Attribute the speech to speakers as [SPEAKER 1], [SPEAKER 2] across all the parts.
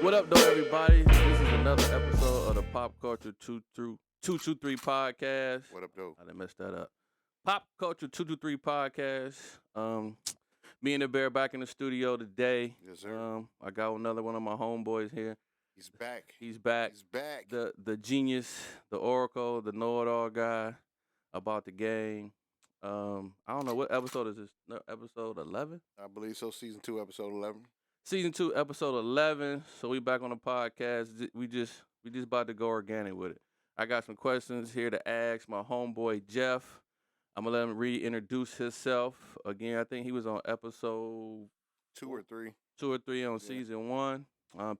[SPEAKER 1] What up, though, everybody? This is another episode of the Pop Culture 223 podcast.
[SPEAKER 2] What up, though?
[SPEAKER 1] I done messed that up. Pop Culture 223 podcast. Me and the Bear back in the studio today.
[SPEAKER 2] Yes, sir.
[SPEAKER 1] I got another one of my homeboys here.
[SPEAKER 2] He's back.
[SPEAKER 1] He's back.
[SPEAKER 2] He's back.
[SPEAKER 1] The genius, the oracle, the know-it-all guy about the game. I don't know, what episode is this? No, episode 11?
[SPEAKER 2] I believe so. Season 2, episode 11.
[SPEAKER 1] Season 2, episode 11. So we back on the podcast. We just about to go organic with it. I got some questions here to ask my homeboy Jeff. I'm gonna let him reintroduce himself again. I think he was on episode
[SPEAKER 2] 2 or 3.
[SPEAKER 1] 2 or 3 on season 1.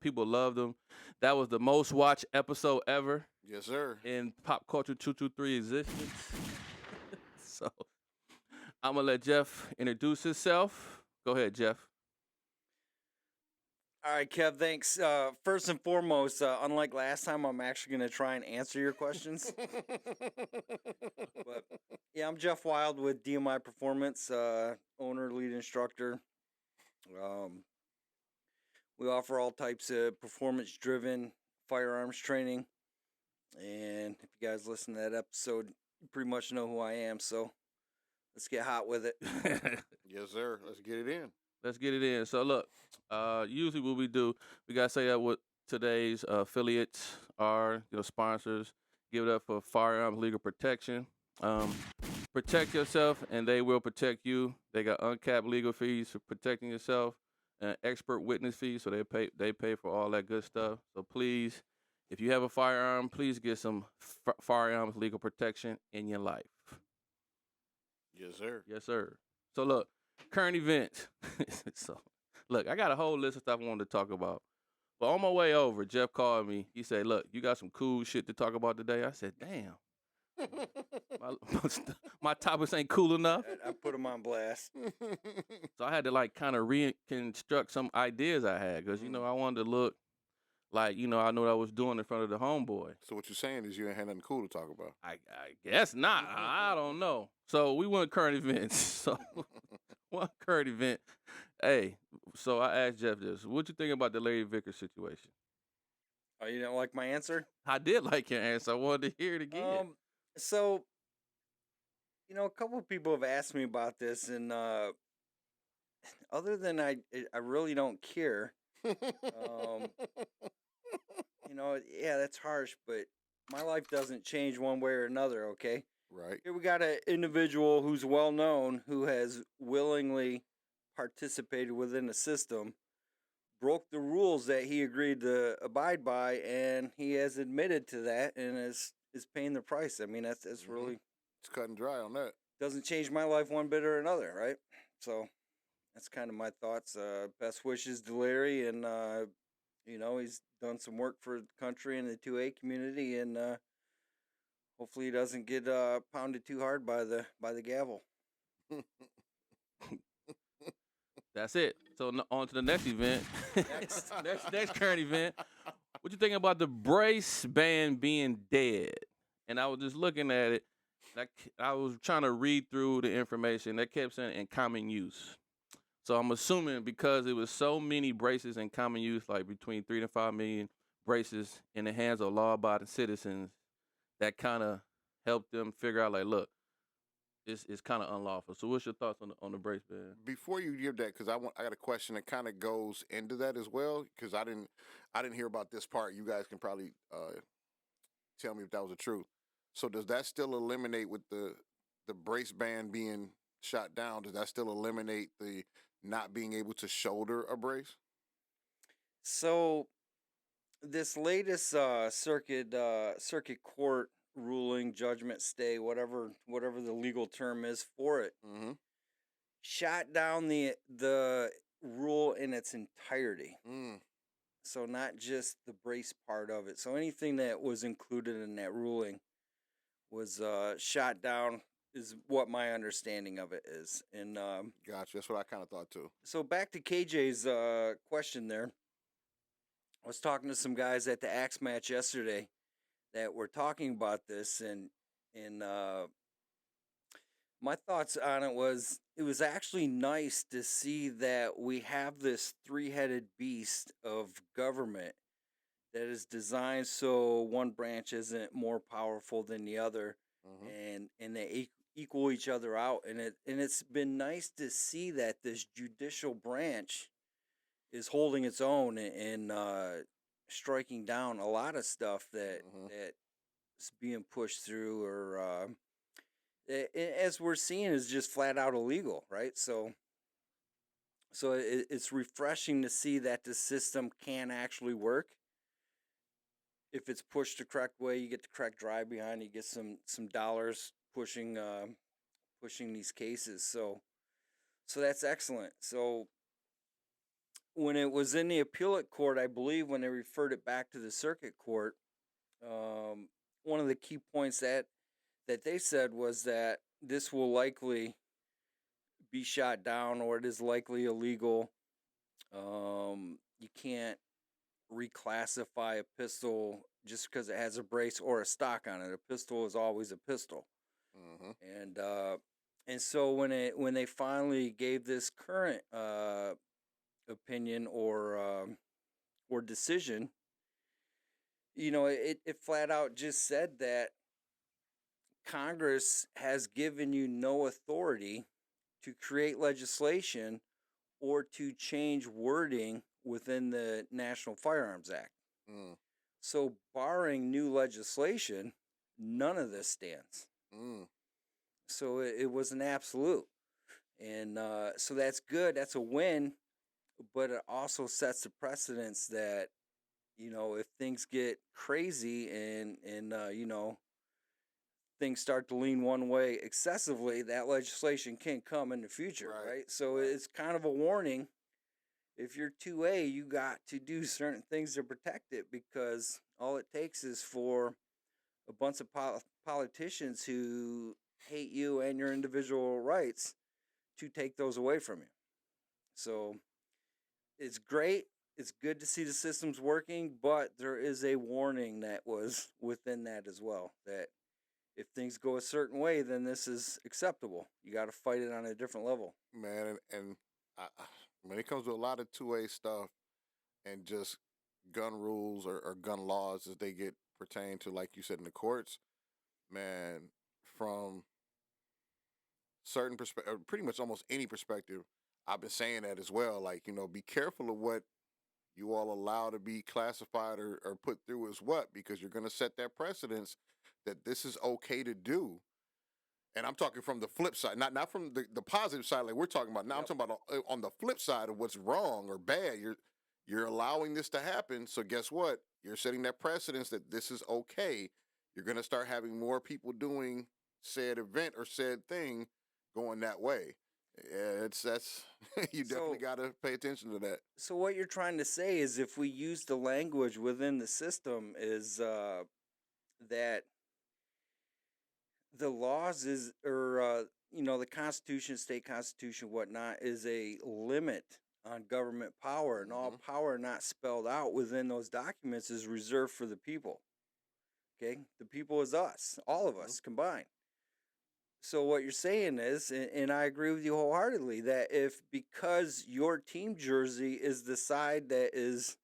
[SPEAKER 1] People loved him. That was the most watched episode ever.
[SPEAKER 2] Yes, sir.
[SPEAKER 1] In Pop Culture 223 existence. So I'm gonna let Jeff introduce himself. Go ahead, Jeff.
[SPEAKER 3] All right, Kev, thanks. First and foremost, unlike last time, I'm actually going to try and answer your questions. But yeah, I'm Jeff Wild with DMI Performance, owner, lead instructor. We offer all types of performance-driven firearms training. And if you guys listen to that episode, you pretty much know who I am. So let's get hot with it.
[SPEAKER 2] Yes, sir. Let's get it in.
[SPEAKER 1] Let's get it in. So look, usually what we do, we gotta say that what today's affiliates are, sponsors. Give it up for Firearms Legal Protection. Protect yourself, and they will protect you. They got uncapped legal fees for protecting yourself, and expert witness fees, so they pay for all that good stuff. So please, if you have a firearm, please get some firearms legal protection in your life.
[SPEAKER 2] Yes, sir.
[SPEAKER 1] Yes, sir. So look. Current events. So, look, I got a whole list of stuff I wanted to talk about. But on my way over, Jeff called me. He said, look, you got some cool shit to talk about today? I said, damn. My topics ain't cool enough.
[SPEAKER 3] I put them on blast.
[SPEAKER 1] So I had to, kind of reconstruct some ideas I had. Because, I wanted to look like, I know what I was doing in front of the homeboy.
[SPEAKER 2] So what you're saying is you ain't had nothing cool to talk about?
[SPEAKER 1] I guess not. I don't know. So we went current events. So one current event. Hey, so I asked Jeff this. What you think about the Larry Vickers situation?
[SPEAKER 3] Oh, you don't like my answer?
[SPEAKER 1] I did like your answer. I wanted to hear it again.
[SPEAKER 3] So, a couple of people have asked me about this, and other than I really don't care. Yeah, that's harsh, but my life doesn't change one way or another, okay?
[SPEAKER 2] Right.
[SPEAKER 3] Here we got an individual who's well known, who has willingly participated within the system, broke the rules that he agreed to abide by, and he has admitted to that and is paying the price. I mean, that's really...
[SPEAKER 2] It's cut and dry on that.
[SPEAKER 3] Doesn't change my life one bit or another, right? So that's kind of my thoughts. Best wishes to Larry, and he's done some work for the country and the 2A community, and hopefully he doesn't get pounded too hard by the gavel.
[SPEAKER 1] That's it. So on to the next event. next current event. What you think about the brace ban being dead? And I was just looking at it. I was trying to read through the information that kept saying in common use. So I'm assuming because it was so many braces in common use, like between 3 to 5 million braces in the hands of law-abiding citizens, that kind of helped them figure out, look, it's kind of unlawful. So what's your thoughts on the brace ban?
[SPEAKER 2] Before you give that, because I got a question that kind of goes into that as well, because I didn't hear about this part. You guys can probably tell me if that was the truth. So does that still eliminate with the brace ban being shot down? Does that still eliminate the not being able to shoulder a brace?
[SPEAKER 3] So this latest circuit court ruling, judgment, stay, whatever the legal term is for it, shot down the rule in its entirety. So not just the brace part of it. So anything that was included in that ruling was shot down, is what my understanding of it is. And
[SPEAKER 2] Gotcha. That's what I kind of thought too.
[SPEAKER 3] So back to KJ's question there. I was talking to some guys at the Axe match yesterday that were talking about this, and My thoughts on it was actually nice to see that we have this three-headed beast of government that is designed so one branch isn't more powerful than the other,
[SPEAKER 2] Mm-hmm.
[SPEAKER 3] and they equal each other out. And it's been nice to see that this judicial branch is holding its own and striking down a lot of stuff
[SPEAKER 2] Mm-hmm.
[SPEAKER 3] that's being pushed through, or as we're seeing, is just flat out illegal, right? So it's refreshing to see that the system can actually work if it's pushed the correct way. You get the correct drive behind, you get some dollars pushing these cases. So that's excellent. So when it was in the appellate court, I believe when they referred it back to the circuit court, one of the key points that they said was that this will likely be shot down, or it is likely illegal. You can't reclassify a pistol just because it has a brace or a stock on it. A pistol is always a pistol.
[SPEAKER 2] Mm-hmm.
[SPEAKER 3] And so when they finally gave this current opinion or decision, it flat out just said that Congress has given you no authority to create legislation or to change wording within the National Firearms Act.
[SPEAKER 2] Mm.
[SPEAKER 3] So, barring new legislation, none of this stands.
[SPEAKER 2] Mm.
[SPEAKER 3] So, it was an absolute. And so that's good. That's a win. But it also sets the precedence that, if things get crazy and things start to lean one way excessively, that legislation can come in the future, right? So
[SPEAKER 2] right.
[SPEAKER 3] it's kind of a warning. If you're 2A, you got to do certain things to protect it, because all it takes is for a bunch of politicians who hate you and your individual rights to take those away from you. So it's great. It's good to see the system's working, but there is a warning that was within that as well, that if things go a certain way, then this is acceptable. You got to fight it on a different level.
[SPEAKER 2] Man, and when it comes to a lot of 2A stuff and just gun rules or gun laws as they get pertain to, like you said, in the courts, man, from certain perspective, pretty much almost any perspective, I've been saying that as well. Like, be careful of what you all allow to be classified or put through as what, because you're going to set that precedence that this is okay to do. And I'm talking from the flip side, not from the positive side like we're talking about. Now I'm talking about on the flip side of what's wrong or bad. You're allowing this to happen. So guess what? You're setting that precedence that this is okay. You're going to start having more people doing said event or said thing going that way. Yeah, that's you definitely got to pay attention to that.
[SPEAKER 3] So what you're trying to say is, if we use the language within the system, is that the laws the Constitution, state constitution, whatnot, is a limit on government power, and all power not spelled out within those documents is reserved for the people. Okay, the people is us, all of us combined. So what you're saying is, and I agree with you wholeheartedly, that if, because your team jersey is the side that is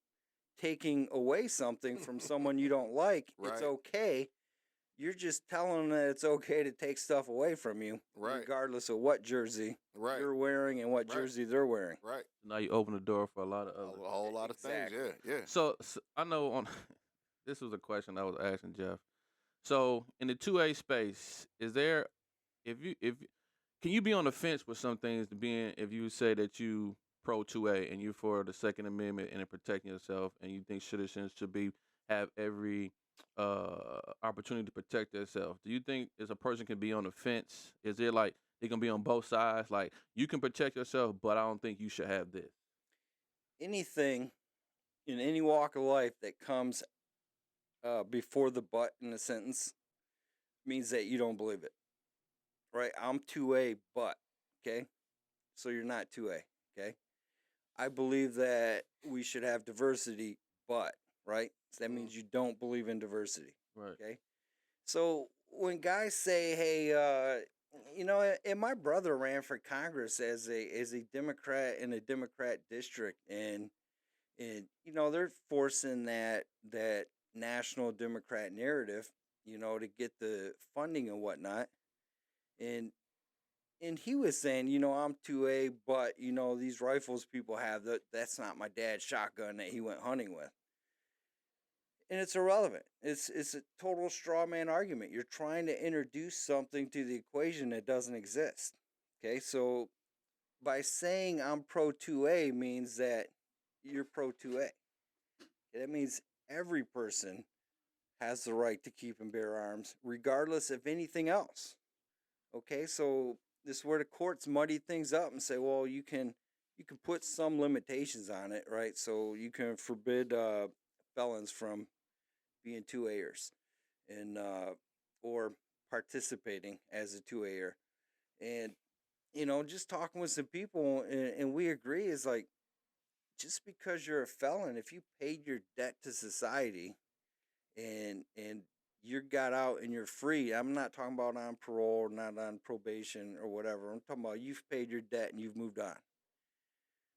[SPEAKER 3] taking away something from someone you don't like, it's okay. You're just telling them that it's okay to take stuff away from you, regardless of what jersey you're wearing and what jersey they're wearing.
[SPEAKER 2] Right.
[SPEAKER 1] Now you open the door for a lot of other,
[SPEAKER 2] a whole lot of things. Yeah.
[SPEAKER 1] So I know this was a question I was asking Jeff. So in the 2A space, is there, can you be on the fence with some things, if you say that you pro 2A and you for the Second Amendment and in protecting yourself, and you think citizens should have every opportunity to protect themselves? Do you think as a person can be on the fence? Is it like they can be on both sides? Like, you can protect yourself, but I don't think you should have this.
[SPEAKER 3] Anything in any walk of life that comes before the but in a sentence means that you don't believe it. Right? I'm 2A, but, okay? So you're not 2A, okay? I believe that we should have diversity, but, right? So that means you don't believe in diversity.
[SPEAKER 1] Right.
[SPEAKER 3] Okay? So when guys say, hey, And my brother ran for Congress as a Democrat in a Democrat district, and they're forcing that national Democrat narrative, to get the funding and whatnot, and he was saying, I'm 2A, but these rifles people have, that's not my dad's shotgun that he went hunting with. And it's irrelevant. It's a total straw man argument. You're trying to introduce something to the equation that doesn't exist. Okay, so by saying I'm pro 2A means that you're pro 2A. That means every person has the right to keep and bear arms, regardless of anything else. Okay, so this is where the courts muddy things up and say, well, you can put some limitations on it, right? So you can forbid felons from being 2A'ers and or participating as a 2A'er. And just talking with some people, and we agree, is like, just because you're a felon, if you paid your debt to society and you got out and you're free, I'm not talking about on parole, not on probation or whatever. I'm talking about you've paid your debt and you've moved on.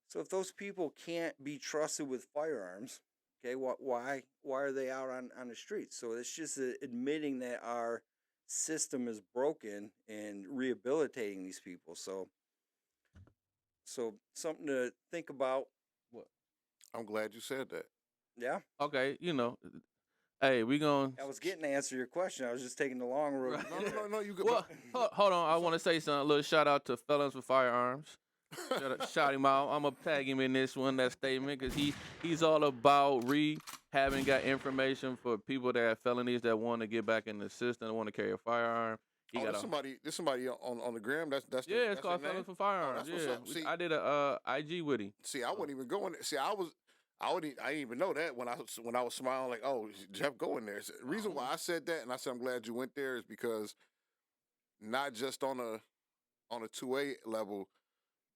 [SPEAKER 3] So if those people can't be trusted with firearms, okay, why are they out on the streets? So it's just admitting that our system is broken and rehabilitating these people. So something to think about.
[SPEAKER 1] What?
[SPEAKER 2] I'm glad you said that.
[SPEAKER 3] Yeah.
[SPEAKER 1] Okay, hey, we gonna.
[SPEAKER 3] I was getting to answer your question. I was just taking the long road.
[SPEAKER 1] Right.
[SPEAKER 2] No, you could.
[SPEAKER 1] Well, hold on. I want to say something. A little shout out to Felons with Firearms. Shout him out. I'm gonna tag him in this one, that statement, because he's all about rehabbing, got information for people that have felonies that want to get back in the system, that want to carry a firearm.
[SPEAKER 2] There's somebody on the gram. That's
[SPEAKER 1] it's
[SPEAKER 2] that's
[SPEAKER 1] called
[SPEAKER 2] their name?
[SPEAKER 1] Felons for Firearms.
[SPEAKER 2] That's what's up. See,
[SPEAKER 1] I did a IG with him.
[SPEAKER 2] See, I wouldn't even go in there. See, I didn't even know that when I was smiling like, oh, Jeff, go in there. So the reason why I said that, and I said I'm glad you went there, is because not just on a 2A level,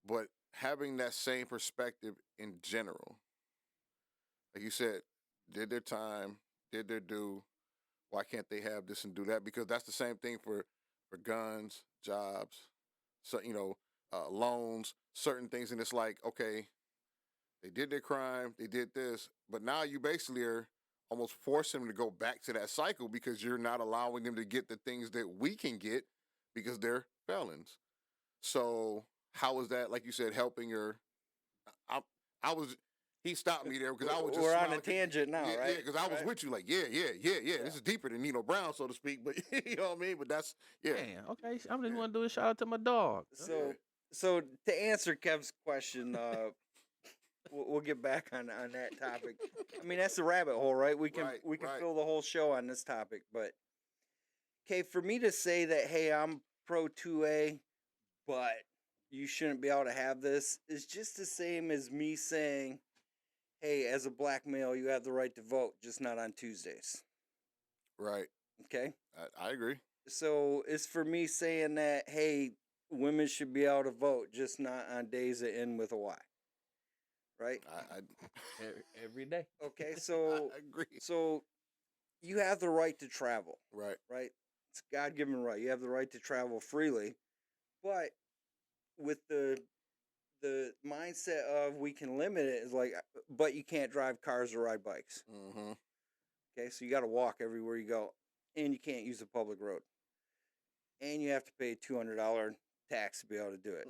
[SPEAKER 2] but having that same perspective in general. Like you said, did their time, did their due. Why can't they have this and do that? Because that's the same thing for guns, jobs, so loans, certain things, and it's like, okay, they did their crime, they did this, but now you basically are almost forcing them to go back to that cycle because you're not allowing them to get the things that we can get because they're felons. So how is that, like you said, helping your? I was. He stopped me there because I was just.
[SPEAKER 3] We're on a
[SPEAKER 2] smiling.
[SPEAKER 3] tangent now, right?
[SPEAKER 2] Yeah, because I was with you, like, yeah. This is deeper than Nino Brown, so to speak. But you know what I mean. But that's
[SPEAKER 1] Man, okay. I'm just want to do a shout out to my dog.
[SPEAKER 3] So to answer Kev's question, we'll get back on that topic. I mean, that's the rabbit hole, right? We can fill the whole show on this topic, but okay, for me to say that, hey, I'm pro 2A, but you shouldn't be able to have this, is just the same as me saying, hey, as a black male, you have the right to vote, just not on Tuesdays.
[SPEAKER 2] right.
[SPEAKER 3] Okay?
[SPEAKER 2] I agree.
[SPEAKER 3] So it's for me saying that, hey, women should be able to vote, just not on days that end with a Y. Right?
[SPEAKER 1] Every day.
[SPEAKER 3] Okay, so
[SPEAKER 2] I agree.
[SPEAKER 3] So you have the right to travel.
[SPEAKER 2] Right.
[SPEAKER 3] Right? It's a God-given right. You have the right to travel freely. But with the mindset of we can limit it is like, but you can't drive cars or ride bikes.
[SPEAKER 2] Mm-hmm.
[SPEAKER 3] Okay, so you got to walk everywhere you go, and you can't use a public road, and you have to pay $200 tax to be able to do it.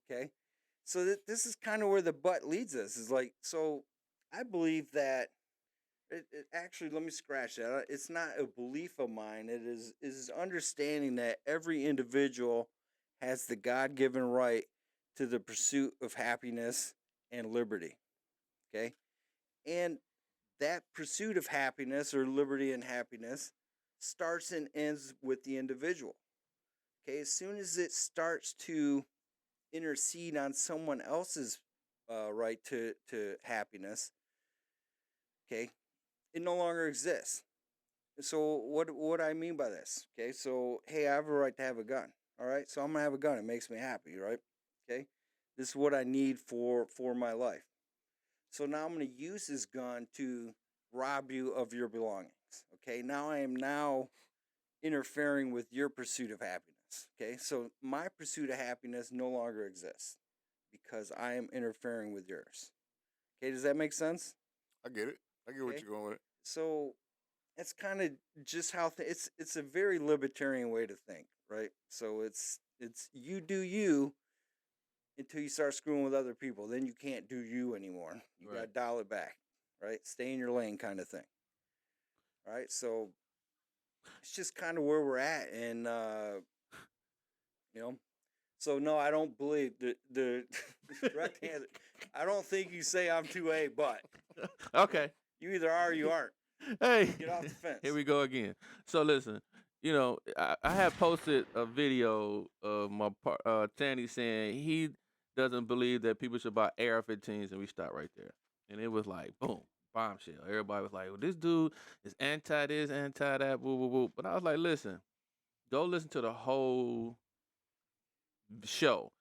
[SPEAKER 3] Okay, so this is kind of where the but leads us. Is like, so I believe that it actually, let me scratch that. It's not a belief of mine. It is understanding that every individual has the God-given right to the pursuit of happiness and liberty. Okay, and that pursuit of happiness or liberty and happiness starts and ends with the individual. Okay, as soon as it starts to intercede on someone else's right to happiness, okay, it no longer exists. So what I mean by this? Okay, so hey, I have a right to have a gun. All right, so I'm gonna have a gun. It makes me happy, right? Okay, this is what I need for my life. So now I'm going to use this gun to rob you of your belongings. Okay, now I am interfering with your pursuit of happiness. happiness. Okay, so my pursuit of happiness no longer exists because I am interfering with yours. Okay, does that make sense?
[SPEAKER 2] I get it. I get what
[SPEAKER 3] Okay,
[SPEAKER 2] you're going with it.
[SPEAKER 3] so it's kind of just how it's a very libertarian way to think, right? So it's you do you until you start screwing with other people. Then you can't do you anymore. You got to
[SPEAKER 1] Right.
[SPEAKER 3] dial it back, right? Stay in your lane, kind of thing. Right. So it's just kind of where we're at, and you know. So no, I don't believe the correct answer. I don't think you say I'm 2A, but
[SPEAKER 1] Okay.
[SPEAKER 3] you either are or you aren't.
[SPEAKER 1] Hey,
[SPEAKER 3] Get off the fence.
[SPEAKER 1] here we go again. So listen, I have posted a video of my Tanny saying he doesn't believe that people should buy AR-15s, and we stopped right there. And it was like, boom, bombshell. Everybody was like, well, this dude is anti this, anti that, woo, woo, woo. But I was like, listen, go listen to the whole show.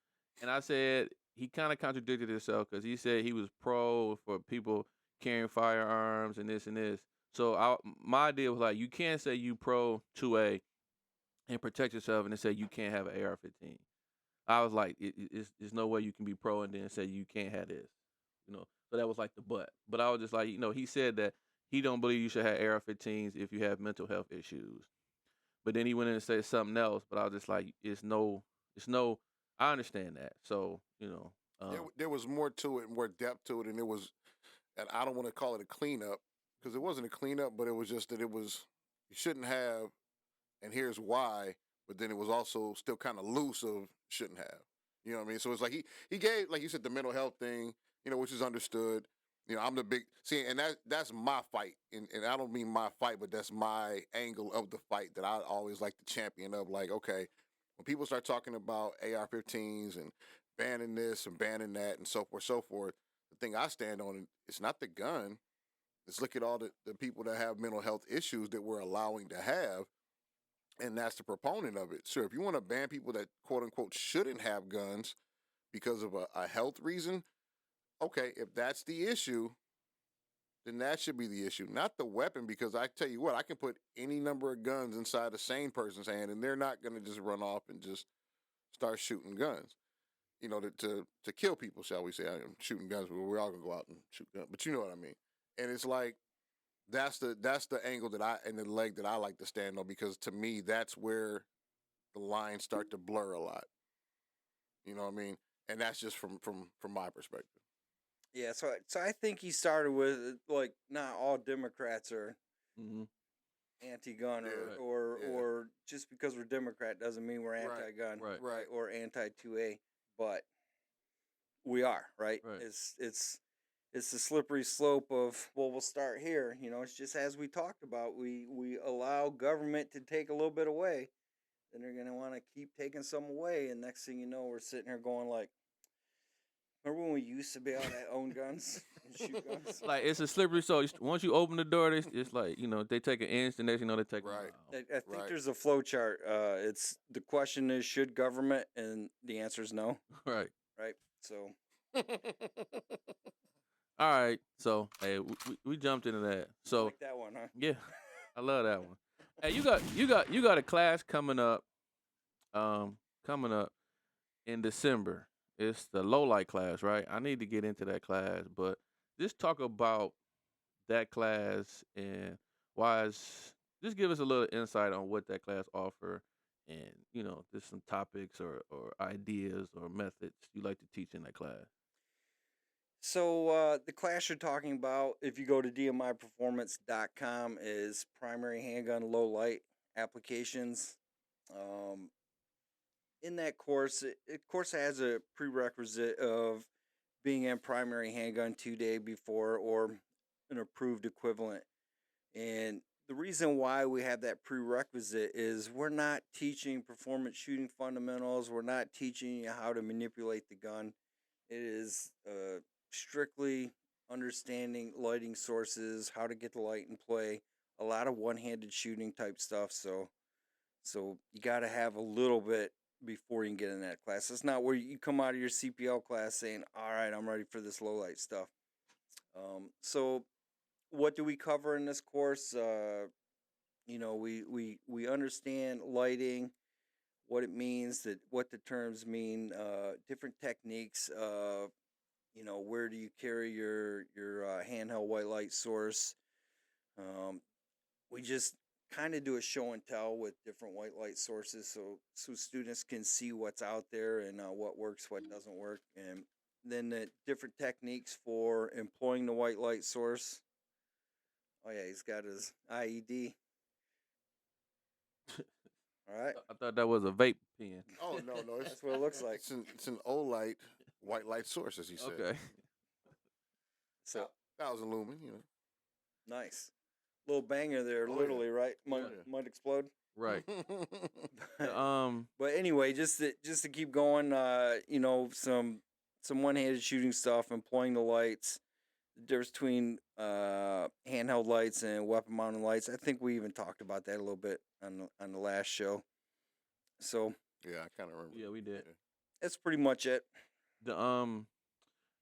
[SPEAKER 1] And I said he kind of contradicted himself because he said he was pro for people carrying firearms and this and this. So my idea was like, you can't say you pro 2A and protect yourself and then say you can't have an AR-15. I was like, there's no way you can be pro and then say you can't have this. So that was like the but. But I was just like, he said that he don't believe you should have AR-15s if you have mental health issues. But then he went in and said something else. But I was just like, it's no. I understand that. So
[SPEAKER 2] There was more to it, more depth to it, and it was, and I don't want to call it a cleanup because it wasn't a cleanup, but it was just that it was you shouldn't have, and here's why. But then it was also still kind of loose of shouldn't have. You know what I mean? So it's like he gave, like you said, the mental health thing, which is understood. I'm the big and that's my fight, and I don't mean my fight, but that's my angle of the fight that I always like to champion of. Like, okay, when people start talking about AR-15s and banning this and banning that and so forth, the thing I stand on, it's not the gun. Let's look at all the people that have mental health issues that we're allowing to have, and that's the proponent of it. Sure, if you want to ban people that quote unquote shouldn't have guns because of a health reason, okay, if that's the issue, then that should be the issue, not the weapon. Because I tell you what, I can put any number of guns inside a sane person's hand, and they're not going to just run off and just start shooting guns. To kill people, shall we say? I am shooting guns, but we're all gonna go out and shoot guns. But you know what I mean. And it's like that's the angle and the leg that I like to stand on, because to me that's where the lines start to blur a lot. You know what I mean? And that's just from my perspective.
[SPEAKER 3] Yeah, so I think he started with like not all Democrats are
[SPEAKER 1] mm-hmm.
[SPEAKER 3] anti-gun,
[SPEAKER 2] Yeah,
[SPEAKER 3] or just because we're Democrat doesn't mean we're anti-gun,
[SPEAKER 1] right.
[SPEAKER 3] or anti-2A, but we are, right?
[SPEAKER 1] Right.
[SPEAKER 3] It's the slippery slope of, well, we'll start here. It's just as we talked about. We allow government to take a little bit away, then they're gonna want to keep taking some away, and next thing you know, we're sitting here going like, remember when we used to be able to own guns and shoot guns?
[SPEAKER 1] Like, it's a slippery slope. Once you open the door, it's like, they take an inch, and next they take a
[SPEAKER 2] Right.
[SPEAKER 1] mile.
[SPEAKER 3] I think there's a flow chart. It's the question is, should government, and the answer is no.
[SPEAKER 1] Right.
[SPEAKER 3] Right. So.
[SPEAKER 1] All right. So, hey, we jumped into that. So,
[SPEAKER 3] like that one, huh?
[SPEAKER 1] yeah, I love that one. Hey, you got a class coming up in December. It's the low light class, right? I need to get into that class, but just talk about that class and just give us a little insight on what that class offer, and just some topics or ideas or methods you like to teach in that class.
[SPEAKER 3] So the class you're talking about, if you go to DMIPerformance.com, is primary handgun low light applications. In that course, it has a prerequisite of being in primary handgun 2 day before, or an approved equivalent. And the reason why we have that prerequisite is we're not teaching performance shooting fundamentals. We're not teaching you how to manipulate the gun. It is strictly understanding lighting sources, how to get the light in play, a lot of one-handed shooting type stuff. So you got to have a little bit before you can get in that class. It's not where you come out of your CPL class saying, all right, I'm ready for this low light stuff. So what do we cover in this course? We understand lighting. what it means, that what the terms mean, different techniques. Where do you carry your handheld white light source? Um, we just kind of do a show and tell with different white light sources, so students can see what's out there and what works, what doesn't work, and then the different techniques for employing the white light source. Oh yeah, he's got his IED. All right,
[SPEAKER 1] I thought that was a vape pen.
[SPEAKER 2] Oh no,
[SPEAKER 3] that's what it looks like.
[SPEAKER 2] it's an Olight white light source, as he said.
[SPEAKER 1] Okay.
[SPEAKER 3] So
[SPEAKER 2] 1,000 lumen, you know.
[SPEAKER 3] nice, little banger there,
[SPEAKER 2] Oh, yeah.
[SPEAKER 3] literally, right? Might
[SPEAKER 2] Oh, yeah.
[SPEAKER 3] might explode.
[SPEAKER 1] Right.
[SPEAKER 3] But anyway, just to keep going, some one-handed shooting stuff, employing the lights, the difference between handheld lights and weapon-mounted lights. I think we even talked about that a little bit on the last show. So
[SPEAKER 2] Yeah, I kind of remember.
[SPEAKER 1] Yeah, we did.
[SPEAKER 3] that's pretty much it.
[SPEAKER 1] The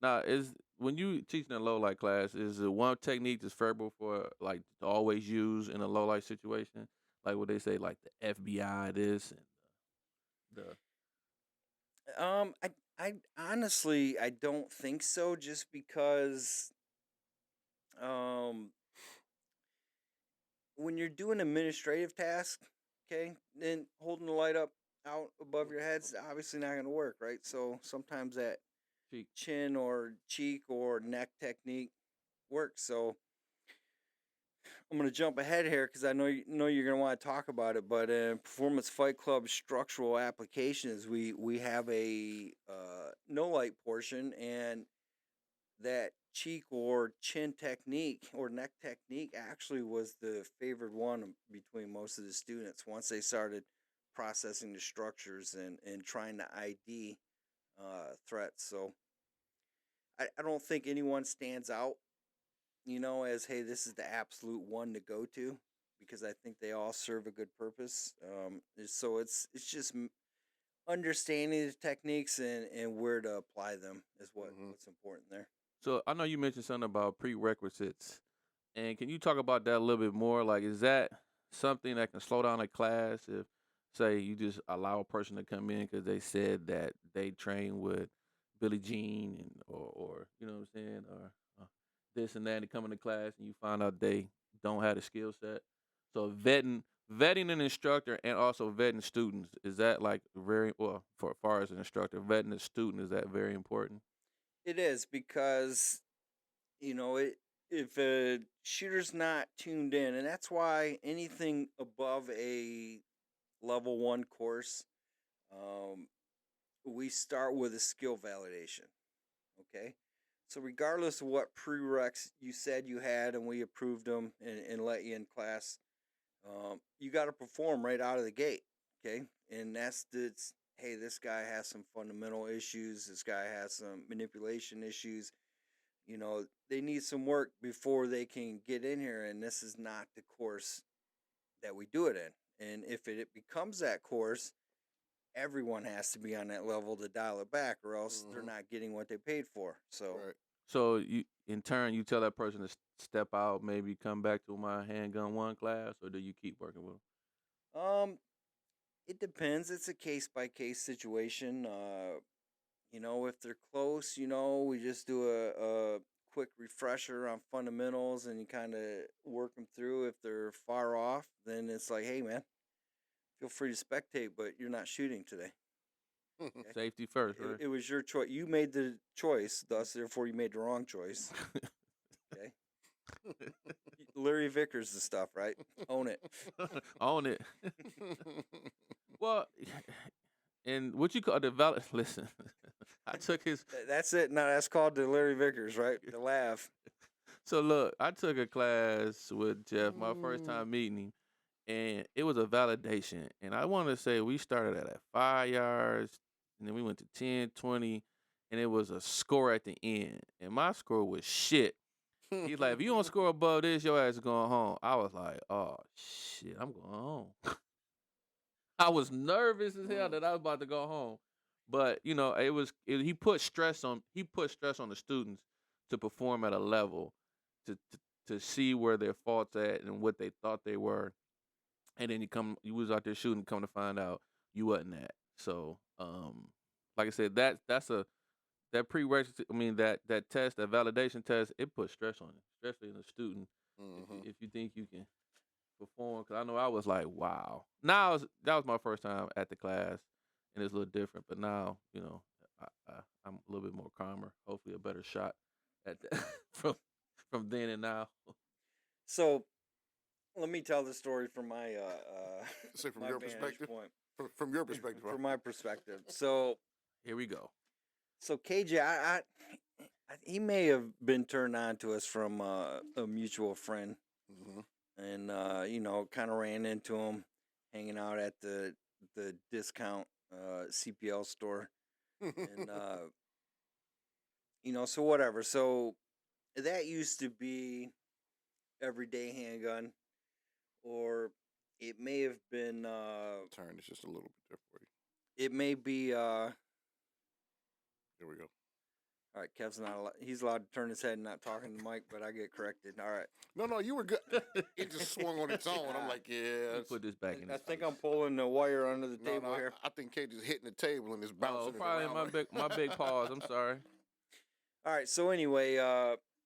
[SPEAKER 1] now is when you teaching a low light class, is it one technique that's favorable for like to always use in a low light situation? Like what they say, like the FBI this and the
[SPEAKER 3] I honestly I don't think so, just because um when you're doing administrative tasks, okay, then holding the light up out above your head's obviously not going to work, right? So sometimes that
[SPEAKER 1] cheek.
[SPEAKER 3] chin or cheek or neck technique works. So I'm going to jump ahead here because I know you're going to want to talk about it. But in Performance Fight Club structural applications, we have a no light portion, and that cheek or chin technique or neck technique actually was the favored one between most of the students once they started processing the structures and trying to ID threats. So I don't think anyone stands out, as, hey, this is the absolute one to go to, because I think they all serve a good purpose. So it's just understanding the techniques and where to apply them is what's important there.
[SPEAKER 1] So I know you mentioned something about prerequisites, and can you talk about that a little bit more? Like, is that something that can slow down a class if, say, you just allow a person to come in because they said that they train with Billie Jean and or you know what I'm saying, or this and that, and they come into class and you find out they don't have the skill set. So vetting an instructor and also vetting students, is that like very well for as far as an instructor vetting a student, is that very important?
[SPEAKER 3] It is, because if a shooter's not tuned in, and that's why anything above a level 1 course, um, we start with a skill validation. Okay, so regardless of what prereqs you said you had and we approved them and let you in class, you got to perform right out of the gate. Okay, and hey, this guy has some fundamental issues, this guy has some manipulation issues, they need some work before they can get in here, and this is not the course that we do it in. And if it becomes that course, everyone has to be on that level to dial it back, or else they're not getting what they paid for. So
[SPEAKER 2] Right.
[SPEAKER 1] So you, in turn, you tell that person to step out, maybe come back to my handgun one class, or do you keep working with them?
[SPEAKER 3] it depends. It's a case by case situation. If they're close, we just do a quick refresher on fundamentals and you kind of work them through. If they're far off, then it's like, hey, man, feel free to spectate, but you're not shooting today. Okay?
[SPEAKER 1] Safety first, right?
[SPEAKER 3] It was your choice. You made the choice, thus, therefore, you made the wrong choice. Okay. Larry Vickers, the stuff, right? Own it.
[SPEAKER 1] Own it. Well, and what you call develop? Listen, I took his.
[SPEAKER 3] That's it. No, that's called the Larry Vickers, right? The laugh.
[SPEAKER 1] So look, I took a class with Jeff, my first time meeting him, and it was a validation. And I want to say we started at 5 yards, and then we went to 10, 20, and it was a score at the end. And my score was shit. He's like, if you don't score above this, your ass is going home. I was like, oh shit, I'm going home. I was nervous as hell that I was about to go home. But he put stress on the students to perform at a level to see where their faults at and what they thought they were. And then you was out there shooting, come to find out you wasn't at. So, like I said, that prerequisite. I mean, that test, that validation test, it puts stress on you, especially in a student. If you think you can perform, because I know I was like, wow. Now that was my first time at the class, and it's a little different. But now, I'm a little bit more calmer. Hopefully, a better shot at that from then and now.
[SPEAKER 3] So let me tell the story from my
[SPEAKER 2] Say from
[SPEAKER 3] my
[SPEAKER 2] your
[SPEAKER 3] vantage
[SPEAKER 2] perspective.
[SPEAKER 3] point.
[SPEAKER 2] From your perspective,
[SPEAKER 3] From my perspective. So
[SPEAKER 1] Here we go.
[SPEAKER 3] KJ, he may have been turned on to us from a mutual friend, and kind of ran into him hanging out at the discount CPL store, and so whatever. So that used to be everyday handgun, or it may have been
[SPEAKER 2] turn is just a little bit there for you.
[SPEAKER 3] it may be
[SPEAKER 2] There we go.
[SPEAKER 3] all right. Kev's not allowed, he's allowed to turn his head and not talking to the mic, but I get corrected. All right.
[SPEAKER 2] No, you were good. It just swung on its own. I'm like, yeah.
[SPEAKER 1] Let's put this back in.
[SPEAKER 3] I think I'm pulling the wire under the table here.
[SPEAKER 2] I think Kate is hitting the table and it's bouncing.
[SPEAKER 1] Probably
[SPEAKER 2] it around.
[SPEAKER 1] my big pause. I'm sorry.
[SPEAKER 3] All right. So anyway,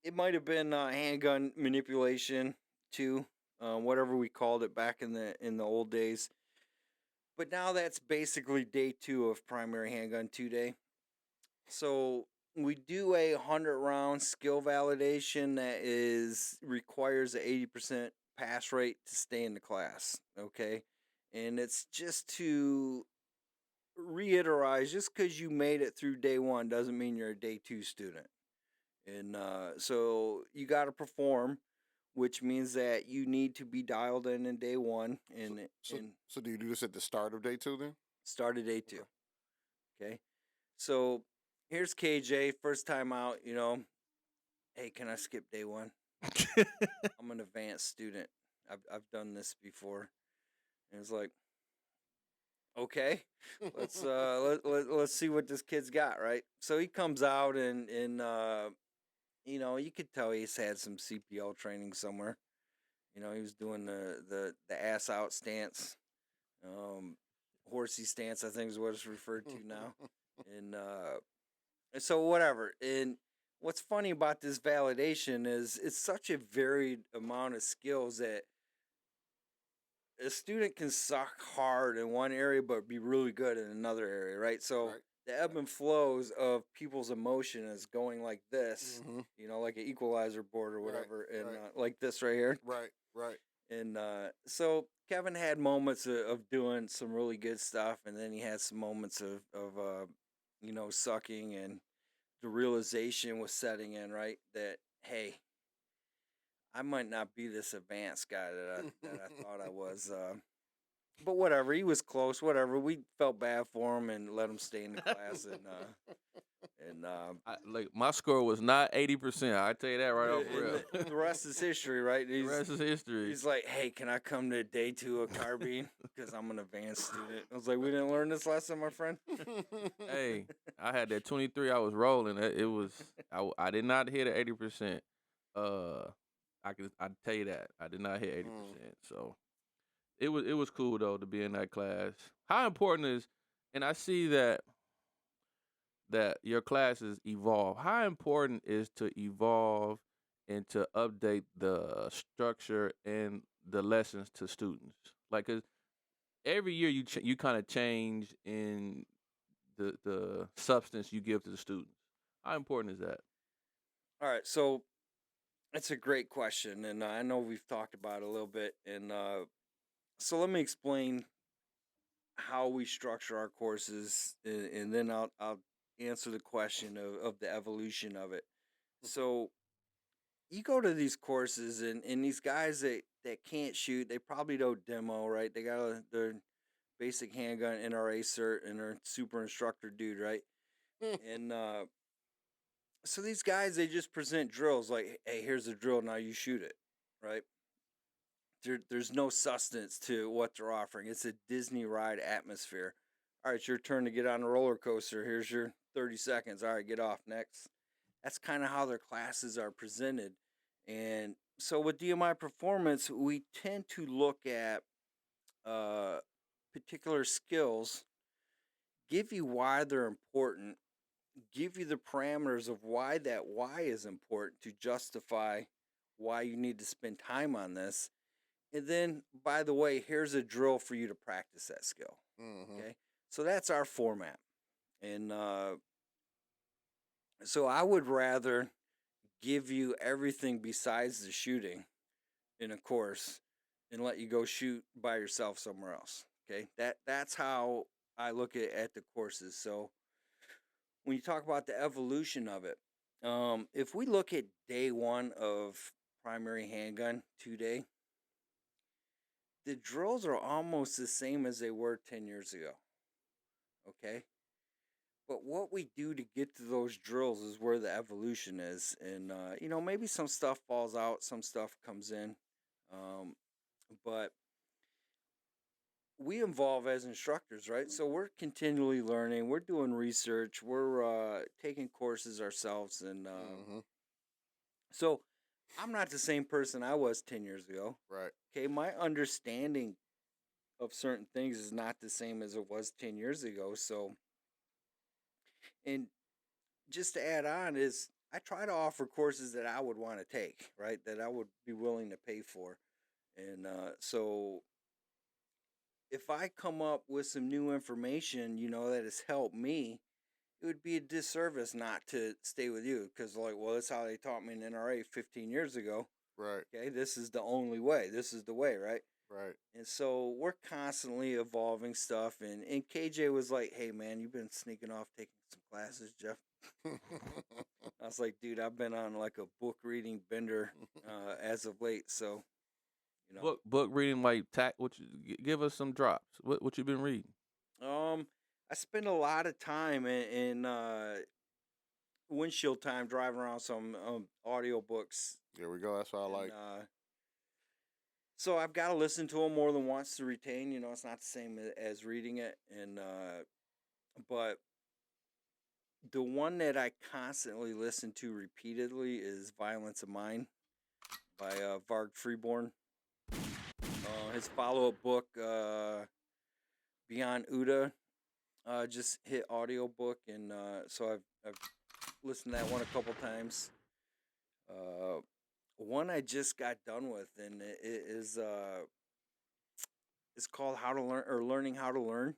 [SPEAKER 3] it might have been handgun manipulation too, whatever we called it back in the old days. But now that's basically day 2 of primary handgun 2-day. So we do a 100-round skill validation that requires a 80% pass rate to stay in the class. Okay, and it's just to reiterate, just because you made it through day 1 doesn't mean you're a day 2 student. And so you got to perform, which means that you need to be dialed in day 1.
[SPEAKER 2] So do you do this at the start of day 2 then?
[SPEAKER 3] Start of day 2. Okay. So here's KJ, first time out, hey, can I skip day 1? I'm an advanced student. I've done this before. And it's like, okay, let's see what this kid's got, right? So he comes out and you could tell he's had some CPL training somewhere. He was doing the ass out stance, horsey stance, I think is what it's referred to now. And so whatever. And what's funny about this validation is it's such a varied amount of skills that a student can suck hard in one area but be really good in another area, right? So the ebb and flows of people's emotion is going like this, like an equalizer board or whatever, and like this right here.
[SPEAKER 2] Right.
[SPEAKER 3] And so Kevin had moments of doing some really good stuff, and then he had some moments of sucking, and the realization was setting in, right? That, hey, I might not be this advanced guy that I thought I was. But whatever, he was close. Whatever, we felt bad for him and let him stay in the class.
[SPEAKER 1] Like my score was not 80%. I tell you that right off real.
[SPEAKER 3] The rest is history, right?
[SPEAKER 1] The rest is history.
[SPEAKER 3] He's like, hey, can I come to day 2 of carbine because I'm an advanced student? I was like, we didn't learn this last time, my friend.
[SPEAKER 1] Hey, I had that 23. I was rolling. It was I did not hit 80%. I tell you that I did not hit 80%. So it was cool though to be in that class. How important is, and I see that your classes evolve. How important is to evolve and to update the structure and the lessons to students? Like, 'cause every year you kind of change in the substance you give to the students. How important is that?
[SPEAKER 3] All right, so that's a great question, and I know we've talked about it a little bit, and so let me explain how we structure our courses, and then I'll answer the question of the evolution of it. So you go to these courses, and these guys that can't shoot, they probably don't demo, right? They got their basic handgun NRA cert and their super instructor dude, right? And so these guys, they just present drills like, hey, here's a drill, now you shoot it, right? There's no substance to what they're offering. It's a Disney ride atmosphere. All right, it's your turn to get on a roller coaster. Here's your 30 seconds. All right, get off next. That's kind of how their classes are presented. And so with DMI Performance, we tend to look at particular skills, give you why they're important, give you the parameters of why that why is important to justify why you need to spend time on this. And then, by the way, here's a drill for you to practice that skill.
[SPEAKER 2] Mm-hmm.
[SPEAKER 3] Okay. So that's our format. And so I would rather give you everything besides the shooting in a course and let you go shoot by yourself somewhere else. Okay. That's how I look at the courses. So when you talk about the evolution of it, if we look at day one of primary handgun 2 day, the drills are almost the same as they were 10 years ago. Okay. But what we do to get to those drills is where the evolution is. And, maybe some stuff falls out, some stuff comes in. But we evolve as instructors, right? So we're continually learning, we're doing research, we're taking courses ourselves. And
[SPEAKER 2] Mm-hmm.
[SPEAKER 3] so I'm not the same person I was 10 years ago.
[SPEAKER 2] Right.
[SPEAKER 3] Okay. My understanding of certain things is not the same as it was 10 years ago. So, and just to add on is I try to offer courses that I would want to take, right? That I would be willing to pay for. And so if I come up with some new information, that has helped me, it would be a disservice not to stay with you because, like, well, that's how they taught me in NRA 15 years ago.
[SPEAKER 2] Right.
[SPEAKER 3] Okay, this is the only way. This is the way, right?
[SPEAKER 2] Right.
[SPEAKER 3] And so we're constantly evolving stuff. And KJ was like, hey, man, you've been sneaking off taking some classes, Jeff. I was like, dude, I've been on like a book reading bender as of late. So,
[SPEAKER 1] Book reading like give us some drops. What you been reading?
[SPEAKER 3] I spend a lot of time in windshield time driving around some audio books.
[SPEAKER 2] There we go. That's what I like.
[SPEAKER 3] So I've got to listen to them more than once to retain. It's not the same as reading it. And but the one that I constantly listen to repeatedly is Violence of Mind by Varg Freeborn. His follow-up book, Beyond Uda, just hit audiobook, and so I've listened to that one a couple times. One I just got done with, and it is it's called How to Learn or Learning How to Learn.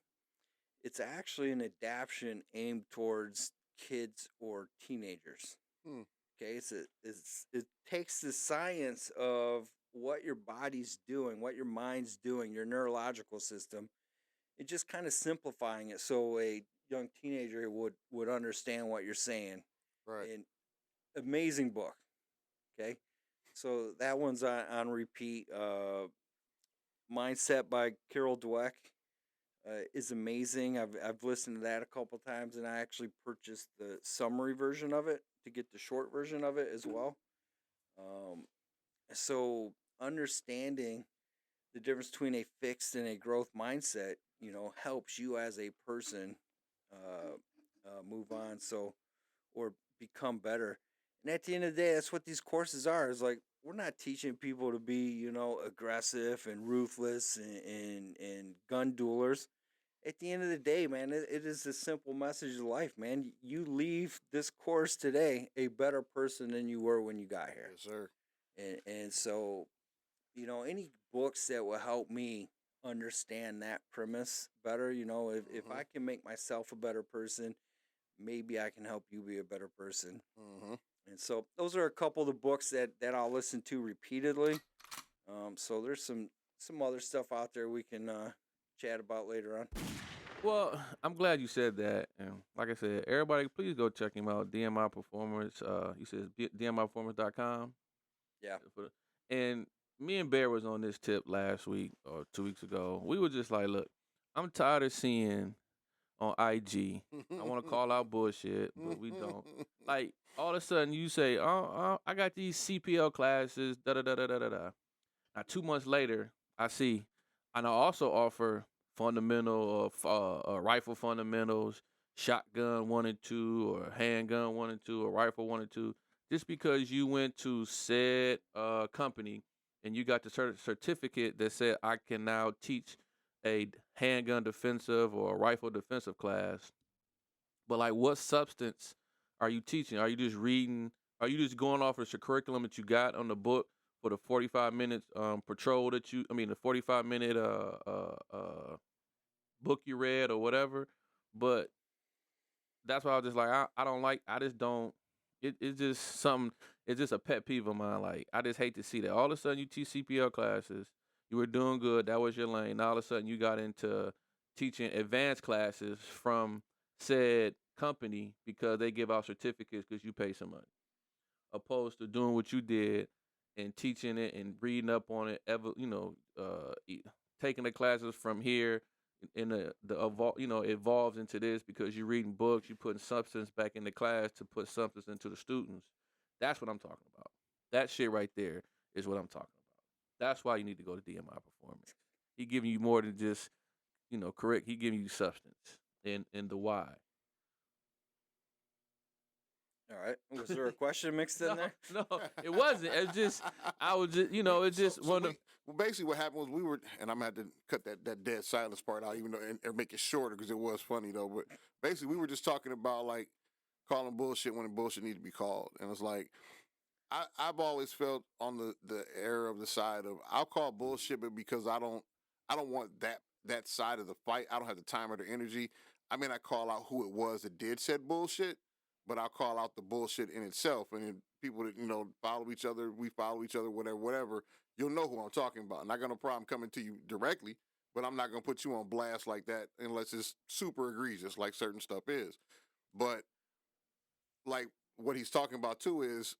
[SPEAKER 3] It's actually an adaptation aimed towards kids or teenagers. Okay, it takes the science of what your body's doing, what your mind's doing, your neurological system, and just kind of simplifying it so a young teenager would understand what you're saying.
[SPEAKER 2] Right.
[SPEAKER 3] And amazing book. Okay, so that one's on repeat. Mindset by Carol Dweck is amazing. I've listened to that a couple times, and I actually purchased the summary version of it to get the short version of it as well. So understanding the difference between a fixed and a growth mindset, helps you as a person move on. So, or become better. And at the end of the day, that's what these courses are. Is like we're not teaching people to be, aggressive and ruthless and gun duelers. At the end of the day, man, it is a simple message of life, man. You leave this course today a better person than you were when you got here.
[SPEAKER 2] Yes, sir.
[SPEAKER 3] And so, any books that will help me understand that premise better, if I can make myself a better person, maybe I can help you be a better person.
[SPEAKER 2] Mm-hmm.
[SPEAKER 3] And so those are a couple of the books that I'll listen to repeatedly. So there's some other stuff out there we can chat about later on.
[SPEAKER 1] Well, I'm glad you said that. And like I said, everybody, please go check him out. DMI Performance. He says DMIperformance.com.
[SPEAKER 3] Yeah.
[SPEAKER 1] And me and Bear was on this tip last week or 2 weeks ago. We were just like, look, I'm tired of seeing on IG. I want to call out bullshit, but we don't. Like, all of a sudden you say, I got these CPL classes, da-da-da-da-da-da. Now, 2 months later, I see, and I also offer fundamental rifle fundamentals, shotgun 1 and 2, or handgun 1 and 2, or rifle 1 and 2. Just because you went to said company and you got the certificate that said I can now teach a handgun defensive or a rifle defensive class. But like, what substance are you teaching? Are you just reading? Are you just going off of the curriculum that you got on the book for the 45 minutes patrol that you? I mean, the 45 minute book you read or whatever. But that's why I was just like, I don't like. I just don't. It's just something. It's just a pet peeve of mine. Like, I just hate to see that. All of a sudden, you teach CPL classes. You were doing good. That was your lane. Now all of a sudden, you got into teaching advanced classes from said company because they give out certificates because you pay some money, opposed to doing what you did and teaching it and reading up on it. Taking the classes from here in evolves into this because you're reading books, you're putting substance back in the class to put substance into the students. That's what I'm talking about. That shit right there is what I'm talking about. That's why you need to go to DMI Performance. He giving you more than just, correct. He giving you substance and the why.
[SPEAKER 3] All right. Was there a question mixed in
[SPEAKER 1] No,
[SPEAKER 3] there?
[SPEAKER 1] no, it wasn't. It's just I was just, it's just one of.
[SPEAKER 2] Well, basically, what happened was we were, and I'm gonna have to cut that dead silence part out, even though and make it shorter because it was funny though. But basically, we were just talking about like calling bullshit when bullshit needs to be called, and it's like I've always felt on the error of the side of I'll call bullshit, but because I don't want that side of the fight. I don't have the time or the energy. I mean, I call out who it was that did said bullshit, but I'll call out the bullshit in itself. And then people that follow each other, we follow each other, whatever. You'll know who I'm talking about. And I got no problem coming to you directly, but I'm not gonna put you on blast like that unless it's super egregious, like certain stuff is. But like what he's talking about too is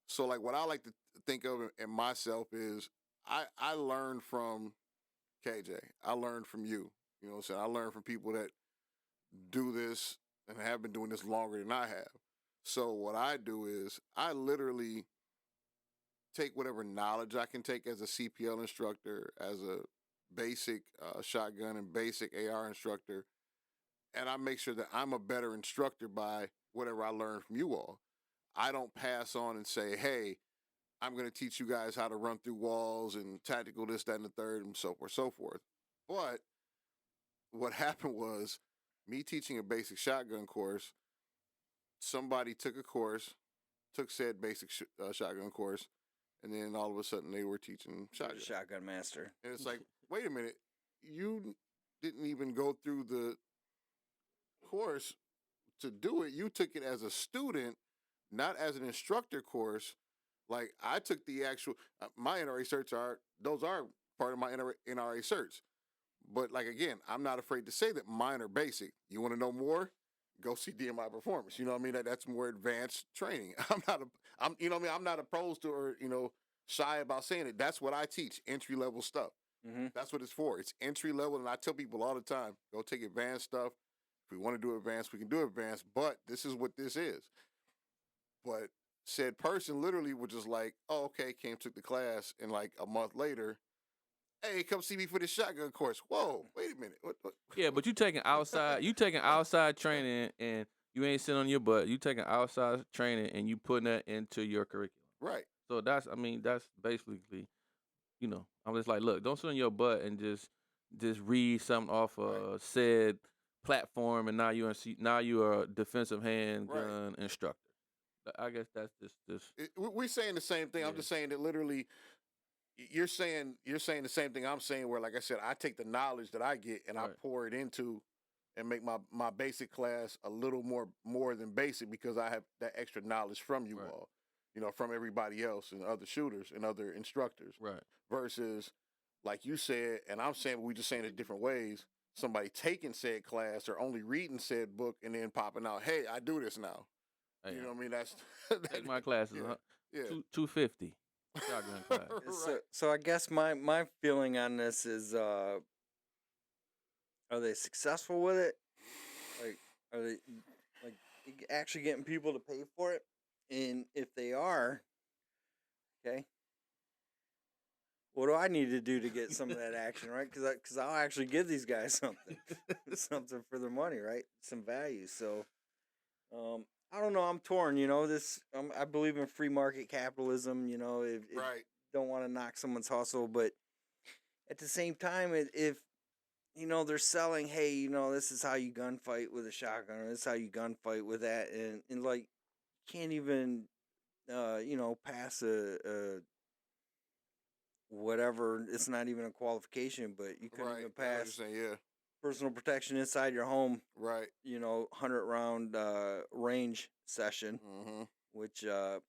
[SPEAKER 2] so like what I like to think of in myself is I learned from KJ. I learned from you. You know what I'm saying? I learned from people that do this and have been doing this longer than I have. So what I do is I literally take whatever knowledge I can take as a CPL instructor, as a basic shotgun and basic AR instructor, and I make sure that I'm a better instructor by whatever I learned from you all. I don't pass on and say, hey, I'm going to teach you guys how to run through walls and tactical this, that, and the third, and so forth, so forth. But what happened was me teaching a basic shotgun course, somebody took a course, took said basic shotgun course, and then all of a sudden they were teaching shotgun.
[SPEAKER 3] Shotgun master.
[SPEAKER 2] And it's like, wait a minute, you didn't even go through the course to do it. You took it as a student, not as an instructor course. Like I took the actual, my NRA certs those are part of my NRA certs. But like again, I'm not afraid to say that mine are basic. You want to know more? Go see DMI Performance. You know what I mean? That's more advanced training. I'm not opposed to or shy about saying it. That's what I teach, entry level stuff.
[SPEAKER 3] Mm-hmm.
[SPEAKER 2] That's what it's for. It's entry level, and I tell people all the time, go take advanced stuff. If we want to do advanced, we can do advanced. But this is what this is. But said person literally was just like, oh, okay, came took the class, and like a month later, hey, come see me for this shotgun course. Whoa, wait a minute. What?
[SPEAKER 1] Yeah, but you taking outside training and you ain't sitting on your butt. You taking outside training and you putting that into your curriculum.
[SPEAKER 2] Right.
[SPEAKER 1] So that's basically, I'm just like, look, don't sit on your butt and just read something off said platform and now you're a defensive handgun instructor. I guess that's just.
[SPEAKER 2] We're saying the same thing. Yeah. I'm just saying that literally. You're saying the same thing I'm saying. Where, like I said, I take the knowledge that I get and I pour it into, and make my basic class a little more than basic because I have that extra knowledge from you all, from everybody else and other shooters and other instructors.
[SPEAKER 1] Right.
[SPEAKER 2] Versus, like you said, and I'm saying we just saying it different ways. Somebody taking said class or only reading said book and then popping out, hey, I do this now. Hey, you know what I mean? That's
[SPEAKER 1] take my classes. Yeah. 250. Shotgun class.
[SPEAKER 3] So I guess my feeling on this is, are they successful with it? Like, are they like actually getting people to pay for it? And if they are, okay, what do I need to do to get some of that action, right? Because I'll actually give these guys something for their money, right? Some value. So, I don't know. I'm torn. I believe in free market capitalism. If don't want to knock someone's hustle, but at the same time, if they're selling, hey, this is how you gunfight with a shotgun, or this is how you gunfight with that, and like can't even pass a whatever. It's not even a qualification, but you couldn't
[SPEAKER 2] Right.
[SPEAKER 3] even
[SPEAKER 2] I know what you're
[SPEAKER 3] pass
[SPEAKER 2] saying. Yeah.
[SPEAKER 3] personal protection inside your home.
[SPEAKER 2] Right.
[SPEAKER 3] 100 round range session,
[SPEAKER 2] Mm-hmm.
[SPEAKER 3] which to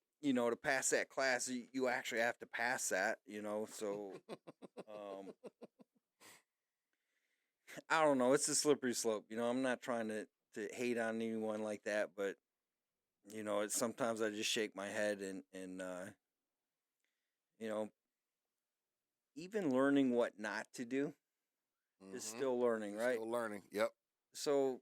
[SPEAKER 3] pass that class, you actually have to pass that. So I don't know. It's a slippery slope. I'm not trying to hate on anyone like that, but it's sometimes I just shake my head and you know, even learning what not to do is
[SPEAKER 2] Mm-hmm.
[SPEAKER 3] still learning, right?
[SPEAKER 2] Still learning. Yep.
[SPEAKER 3] So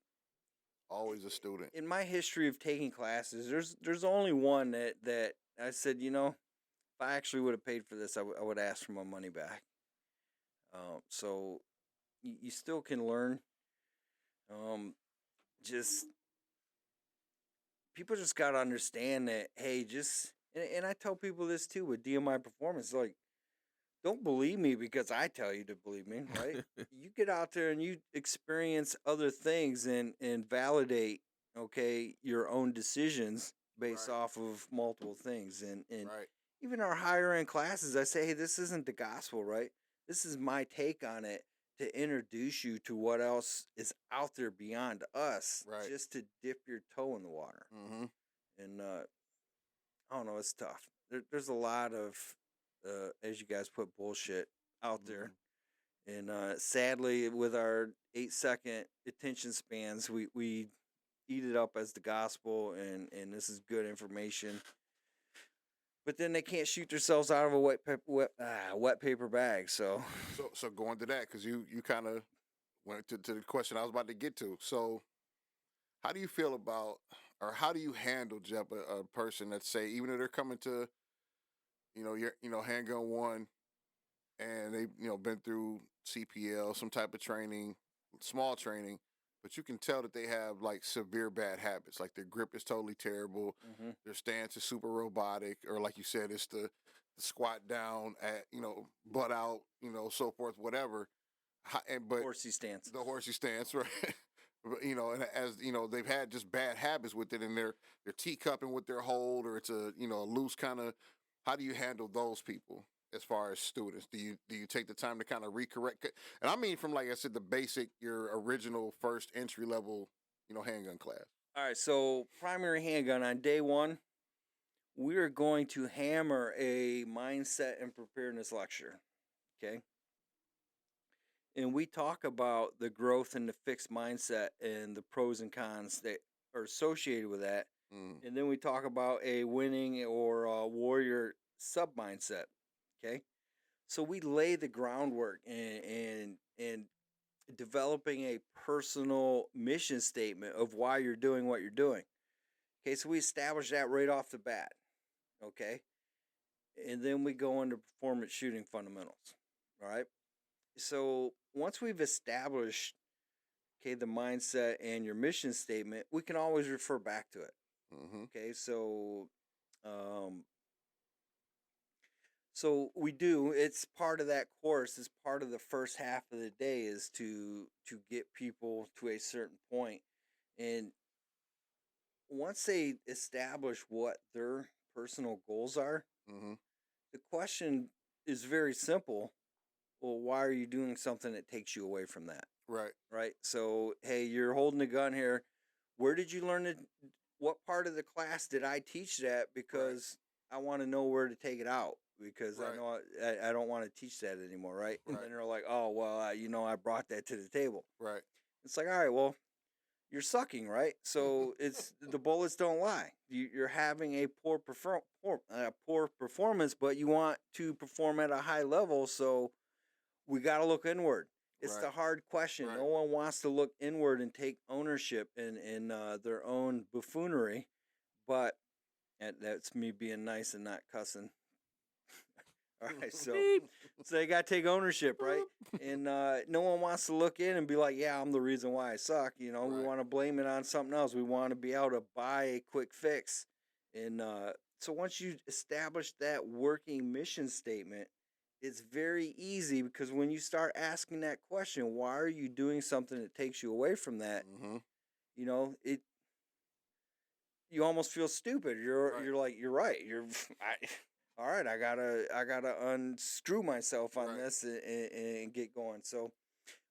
[SPEAKER 2] Always a student.
[SPEAKER 3] in my history of taking classes, there's only one that I said, if I actually would have paid for this, I would ask for my money back. So you still can learn. Just people just got to understand that, hey, and I tell people this too with DMI Performance, like, don't believe me because I tell you to believe me, right? You get out there and you experience other things and validate, okay, your own decisions based
[SPEAKER 2] Right.
[SPEAKER 3] off of multiple things. And
[SPEAKER 2] Right.
[SPEAKER 3] even our higher end classes, I say, hey, this isn't the gospel, right? This is my take on it to introduce you to what else is out there beyond us,
[SPEAKER 2] Right.
[SPEAKER 3] just to dip your toe in the water.
[SPEAKER 2] Mm-hmm.
[SPEAKER 3] And I don't know, it's tough. There's a lot of, as you guys put, bullshit out there. And sadly, with our 8-second attention spans, we eat it up as the gospel, and this is good information. But then they can't shoot themselves out of a wet paper bag. So
[SPEAKER 2] So going to that, because you kind of went to the question I was about to get to. So how do you feel about, or how do you handle, Jeff, a person that say, even if they're coming to, your handgun one, and they been through CPL, some type of training, small training, but you can tell that they have like severe bad habits. Like their grip is totally terrible, their stance is super robotic, or like you said, it's the squat down at butt out, so forth, whatever. But
[SPEAKER 3] horsey stance.
[SPEAKER 2] the horsey stance, right? But, and as they've had just bad habits with it, and they're teacupping with their hold, or it's a loose kind of. How do you handle those people as far as students? Do you take the time to kind of recorrect? And I mean, from like I said, the basic, your original first entry level, handgun class.
[SPEAKER 3] All right, so primary handgun on day one, we are going to hammer a mindset and preparedness lecture. Okay. And we talk about the growth and the fixed mindset and the pros and cons that are associated with that. And then we talk about a winning or a warrior sub mindset. Okay. So we lay the groundwork and developing a personal mission statement of why you're doing what you're doing. Okay, so we establish that right off the bat. Okay. And then we go into performance shooting fundamentals. All right. So once we've established, okay, the mindset and your mission statement, we can always refer back to it. Okay, um, so we do. It's part of that course. It's part of the first half of the day is to get people to a certain point, and once they establish what their personal goals are, the question is very simple. Well, why are you doing something that takes you away from that?
[SPEAKER 2] Right.
[SPEAKER 3] Right. So, hey, you're holding a gun here. Where did you learn it? What part of the class did I teach that? Because I want to know where to take it out. Because I know I don't want to teach that anymore. Right. And then they're like, oh, well, I brought that to the table.
[SPEAKER 2] Right.
[SPEAKER 3] It's like, all right, well, you're sucking, right? So it's the bullets don't lie. You're having a poor performance, but you want to perform at a high level. So we got to look inward. It's the hard question. No one wants to look inward and take ownership in their own buffoonery, but that's me being nice and not cussing. All right, so they got to take ownership, right? And no one wants to look in and be like, yeah, I'm the reason why I suck. We want to blame it on something else. We want to be able to buy a quick fix. And so once you establish that working mission statement it's very easy because when you start asking that question, why are you doing something that takes you away from that?
[SPEAKER 2] Mm-hmm.
[SPEAKER 3] You know, you almost feel stupid. You're
[SPEAKER 2] Right.
[SPEAKER 3] you're like you're right. All right. I gotta unscrew myself on
[SPEAKER 2] Right.
[SPEAKER 3] this and get going. So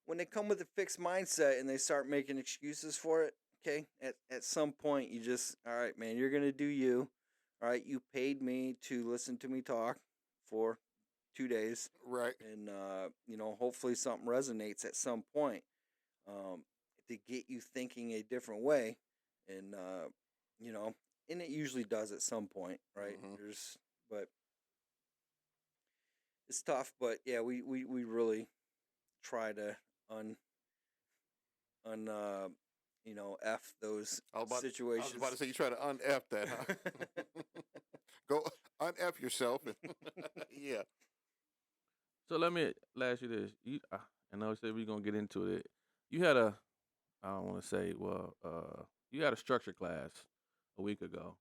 [SPEAKER 3] when they come with a fixed mindset and they start making excuses for it, okay, at some point you just, all right, man, you're gonna do you. All right, you paid me to listen to me talk for 2 days,
[SPEAKER 2] Right.
[SPEAKER 3] and hopefully something resonates at some point, um, to get you thinking a different way, and you know, and it usually does at some point, right?
[SPEAKER 2] Mm-hmm.
[SPEAKER 3] But it's tough. But yeah, we really try to un un f those
[SPEAKER 2] I was about to
[SPEAKER 3] situations.
[SPEAKER 2] say you try to un-F that, huh? Go un-F yourself. Yeah.
[SPEAKER 1] So let me ask you this. I know I said we're gonna get into it. You had a, I don't want to say, well, you had a structure class a week ago.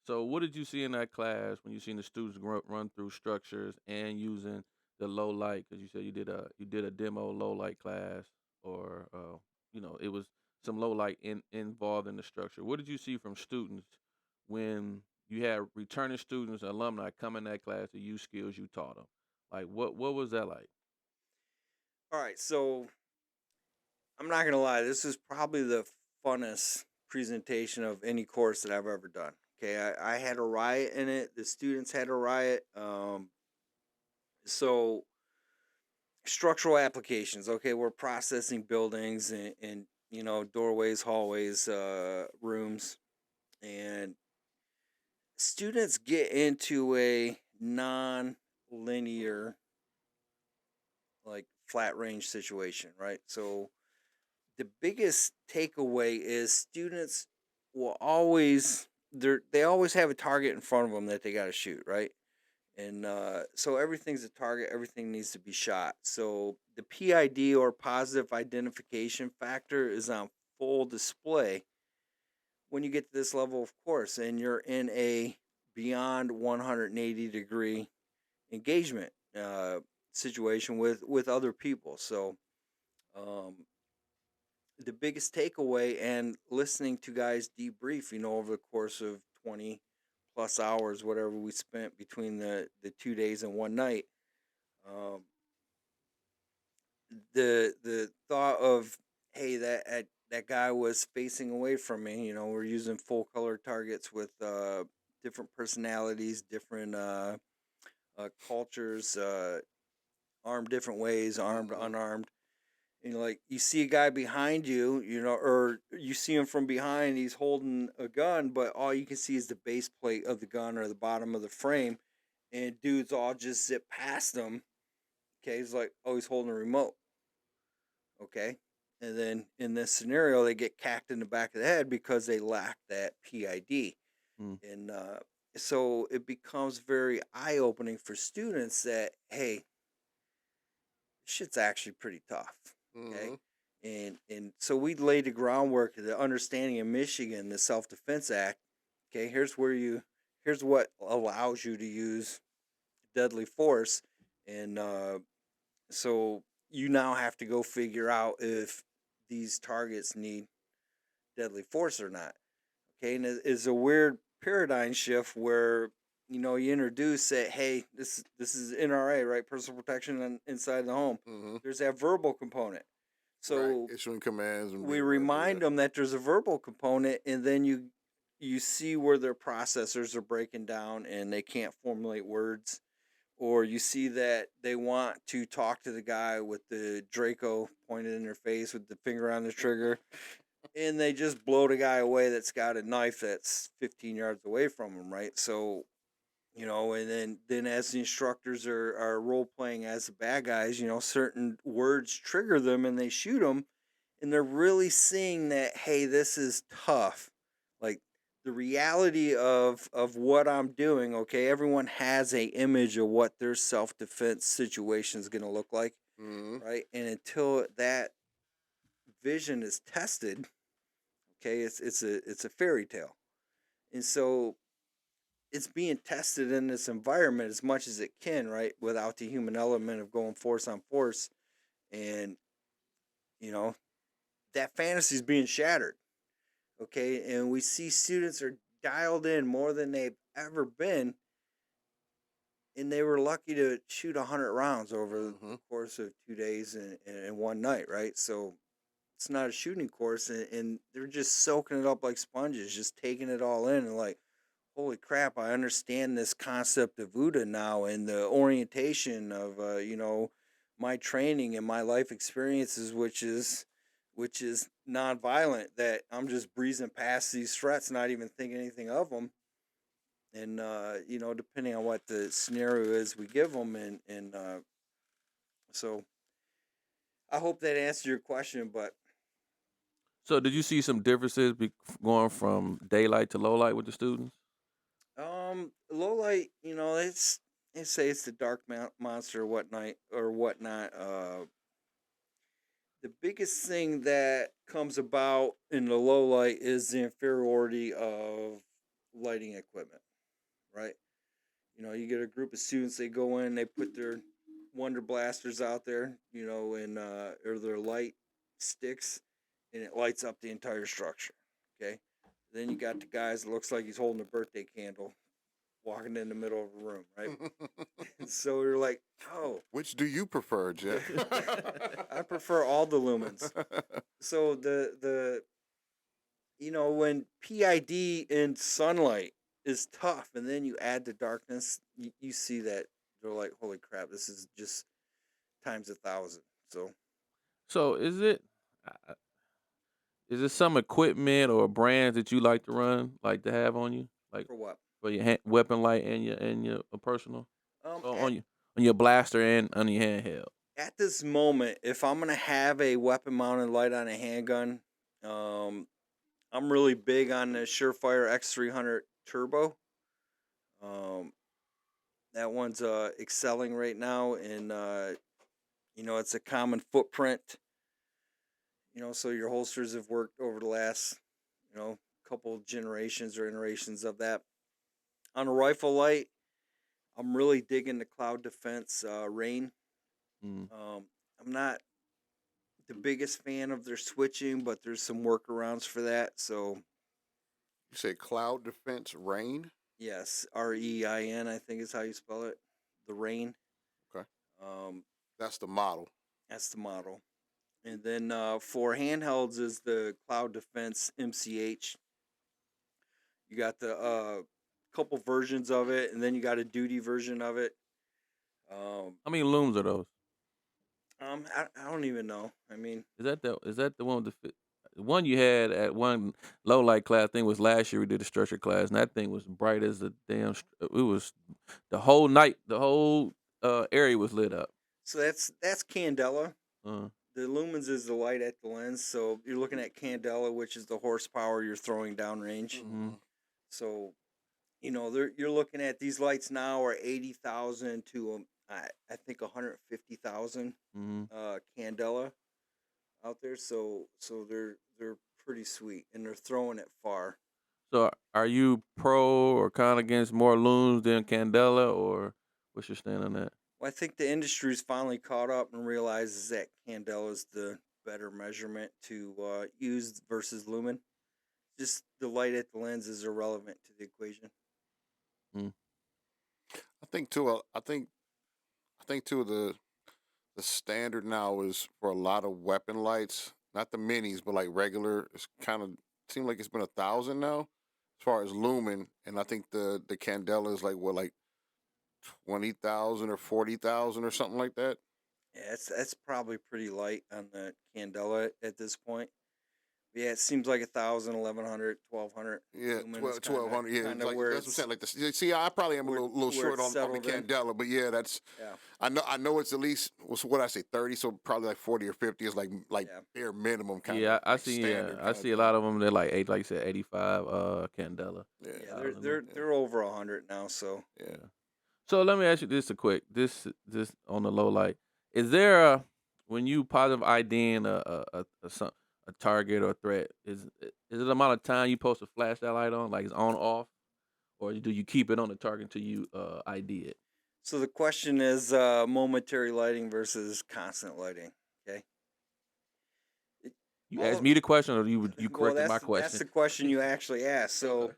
[SPEAKER 1] So what did you see in that class when you seen the students run through structures and using the low light? Because you said you did a demo low light class, or it was some low light involved in the structure. What did you see from students when you had returning students, alumni come in that class to use skills you taught them? Like what was that like?
[SPEAKER 3] All right, so I'm not gonna lie, this is probably the funnest presentation of any course that I've ever done. Okay, I had a riot in it. The students had a riot. So structural applications. Okay, we're processing buildings and doorways, hallways, rooms, and students get into a non-linear, like, flat range situation, right? So the biggest takeaway is students will always they always have a target in front of them that they got to shoot, right? And so everything's a target, everything needs to be shot. So the PID, or positive identification factor, is on full display when you get to this level of course and you're in a beyond 180-degree engagement situation with other people. So um, the biggest takeaway, and listening to guys debrief, over the course of 20 plus hours, whatever we spent between the 2 days and one night, um, the thought of, hey, that guy was facing away from me. We're using full color targets with different personalities, different cultures, armed different ways, armed,
[SPEAKER 2] Mm-hmm.
[SPEAKER 3] unarmed. Like, you see a guy behind you, or you see him from behind, he's holding a gun, but all you can see is the base plate of the gun or the bottom of the frame, and dudes all just zip past him. Okay, he's like, oh, he's holding a remote. Okay, and then in this scenario, they get cacked in the back of the head because they lack that PID,
[SPEAKER 1] Mm.
[SPEAKER 3] and so it becomes very eye opening for students that, hey, shit's actually pretty tough. Okay.
[SPEAKER 2] Mm-hmm.
[SPEAKER 3] And so we laid the groundwork of the understanding in Michigan, the Self Defense Act. Okay, here's what allows you to use deadly force. And so you now have to go figure out if these targets need deadly force or not. Okay, and it's a weird paradigm shift where you introduce that, hey, this is NRA, right? Personal protection inside the home.
[SPEAKER 2] Mm-hmm.
[SPEAKER 3] There's that verbal component.
[SPEAKER 2] Right.
[SPEAKER 3] So
[SPEAKER 2] Issuing commands and
[SPEAKER 3] we
[SPEAKER 2] being verbal.
[SPEAKER 3] remind
[SPEAKER 2] Yeah.
[SPEAKER 3] them that there's a verbal component, and then you see where their processors are breaking down and they can't formulate words, or you see that they want to talk to the guy with the Draco pointed in their face with the finger on the trigger, and they just blow the guy away that's got a knife that's 15 yards away from them, right? So and then as the instructors are role playing as the bad guys, certain words trigger them and they shoot them, and they're really seeing that, hey, this is tough. Like, the reality of what I'm doing. Okay, everyone has a image of what their self-defense situation is going to look like,
[SPEAKER 2] Mm-hmm.
[SPEAKER 3] right? And until that vision is tested, okay, it's a fairy tale. And so it's being tested in this environment as much as it can, right? Without the human element of going force on force. And, you know, that fantasy is being shattered. Okay. And we see students are dialed in more than they've ever been. And they were lucky to shoot 100 rounds over the course of 2 days and one night, right? So it's not a shooting course. And they're just soaking it up like sponges, just taking it all in and like, holy crap, I understand this concept of VUDA now and the orientation of my training and my life experiences, which is nonviolent. That I'm just breezing past these threats, not even thinking anything of them. And depending on what the scenario is, we give them, and so I hope that answered your question. But
[SPEAKER 1] So did you see some differences going from daylight to low light with the students?
[SPEAKER 3] low light, they say it's the dark monster or whatnot. The biggest thing that comes about in the low light is the inferiority of lighting equipment, right? You get a group of students, they go in, they put their Wonder Blasters out there, and or their light sticks, and it lights up the entire structure. Okay, then you got the guys that looks like he's holding a birthday candle, walking in the middle of a room, right? And so you're like, oh,
[SPEAKER 2] Which do you prefer, Jeff?
[SPEAKER 3] I prefer all the lumens. So the when PID in sunlight is tough, and then you add the darkness, you see that they're like, holy crap, this is just times 1,000. So
[SPEAKER 1] So uh, is it some equipment or brands that you like to run, like to have on you, like
[SPEAKER 3] for what?
[SPEAKER 1] for your weapon light and your personal,
[SPEAKER 3] Um,
[SPEAKER 1] or
[SPEAKER 3] at,
[SPEAKER 1] on your blaster and on your handheld?
[SPEAKER 3] at this moment, if I'm gonna have a weapon mounted light on a handgun, um, I'm really big on the Surefire X300 Turbo. Um, that one's excelling right now, and it's a common footprint. So your holsters have worked over the last, couple generations or iterations of that. On a rifle light, I'm really digging the Cloud Defense Rain.
[SPEAKER 1] Mm.
[SPEAKER 3] I'm not the biggest fan of their switching, but there's some workarounds for that. So
[SPEAKER 2] You say Cloud Defense Rain?
[SPEAKER 3] yes, REIN, I think is how you spell it. The Rain.
[SPEAKER 2] Okay.
[SPEAKER 3] Um,
[SPEAKER 2] That's the model.
[SPEAKER 3] that's the model. And then for handhelds is the Cloud Defense MCH. You got the couple versions of it, and then you got a duty version of it.
[SPEAKER 1] How many looms are those?
[SPEAKER 3] I don't even know. I mean,
[SPEAKER 1] Is that the one with the one you had at one low light class? Thing was last year we did a structure class, and that thing was bright as a damn. It was the whole night. The whole area was lit up.
[SPEAKER 3] so that's Candela.
[SPEAKER 1] Uh,
[SPEAKER 3] The lumens is the light at the lens, so you're looking at Candela, which is the horsepower you're throwing downrange.
[SPEAKER 1] mm-hmm.
[SPEAKER 3] So, you're looking at these lights now are 80,000 to I think 150,000
[SPEAKER 1] Mm-hmm.
[SPEAKER 3] Candela out there. So they're pretty sweet, and they're throwing it far.
[SPEAKER 1] So are you pro or kind of against more looms than Candela, or what's your stand on that?
[SPEAKER 3] Well, I think the industry's finally caught up and realizes that Candela is the better measurement to use versus lumen. Just the light at the lens is irrelevant to the equation.
[SPEAKER 1] Mm.
[SPEAKER 2] I think too. I think too. The standard now is for a lot of weapon lights, not the minis, but like regular. It's kind of seems like it's been 1,000 now, as far as lumen. And I think the Candela is like what, like 20,000 or 40,000 or something like that.
[SPEAKER 3] Yeah, that's probably pretty light on the Candela at this point. Yeah, it seems like 1,000, 1,100, 1,200
[SPEAKER 2] Yeah,
[SPEAKER 3] lumen is
[SPEAKER 2] 1,200. Yeah,
[SPEAKER 3] kind of
[SPEAKER 2] like
[SPEAKER 3] where
[SPEAKER 2] that's what I'm
[SPEAKER 3] it's
[SPEAKER 2] saying. Like see, I probably am a
[SPEAKER 3] where,
[SPEAKER 2] little
[SPEAKER 3] where
[SPEAKER 2] short
[SPEAKER 3] it's
[SPEAKER 2] on the
[SPEAKER 3] settled in.
[SPEAKER 2] Candela, but yeah, that's
[SPEAKER 3] Yeah,
[SPEAKER 2] I know it's at least what I say 30, so probably like 40 or 50 is like
[SPEAKER 3] yeah.
[SPEAKER 2] bare minimum kind
[SPEAKER 1] Yeah,
[SPEAKER 2] of
[SPEAKER 1] I
[SPEAKER 2] like
[SPEAKER 1] see.
[SPEAKER 2] standard.
[SPEAKER 1] I see a lot of them. They're like eight, like you said, 85 Candela.
[SPEAKER 2] Yeah,
[SPEAKER 3] Yeah,
[SPEAKER 1] Thousand.
[SPEAKER 3] they're over 100 now. So
[SPEAKER 2] yeah.
[SPEAKER 1] So let me ask you this a quick this on the low light. Is there a when you positive IDing a target or threat, is it the amount of time you supposed to flash that light on, like it's on off, or do you keep it on the target until you ID it?
[SPEAKER 3] So the question is momentary lighting versus constant lighting. Okay.
[SPEAKER 1] You asked me the question, or you
[SPEAKER 3] Well,
[SPEAKER 1] corrected my
[SPEAKER 3] that's
[SPEAKER 1] question?
[SPEAKER 3] the question you actually asked. So,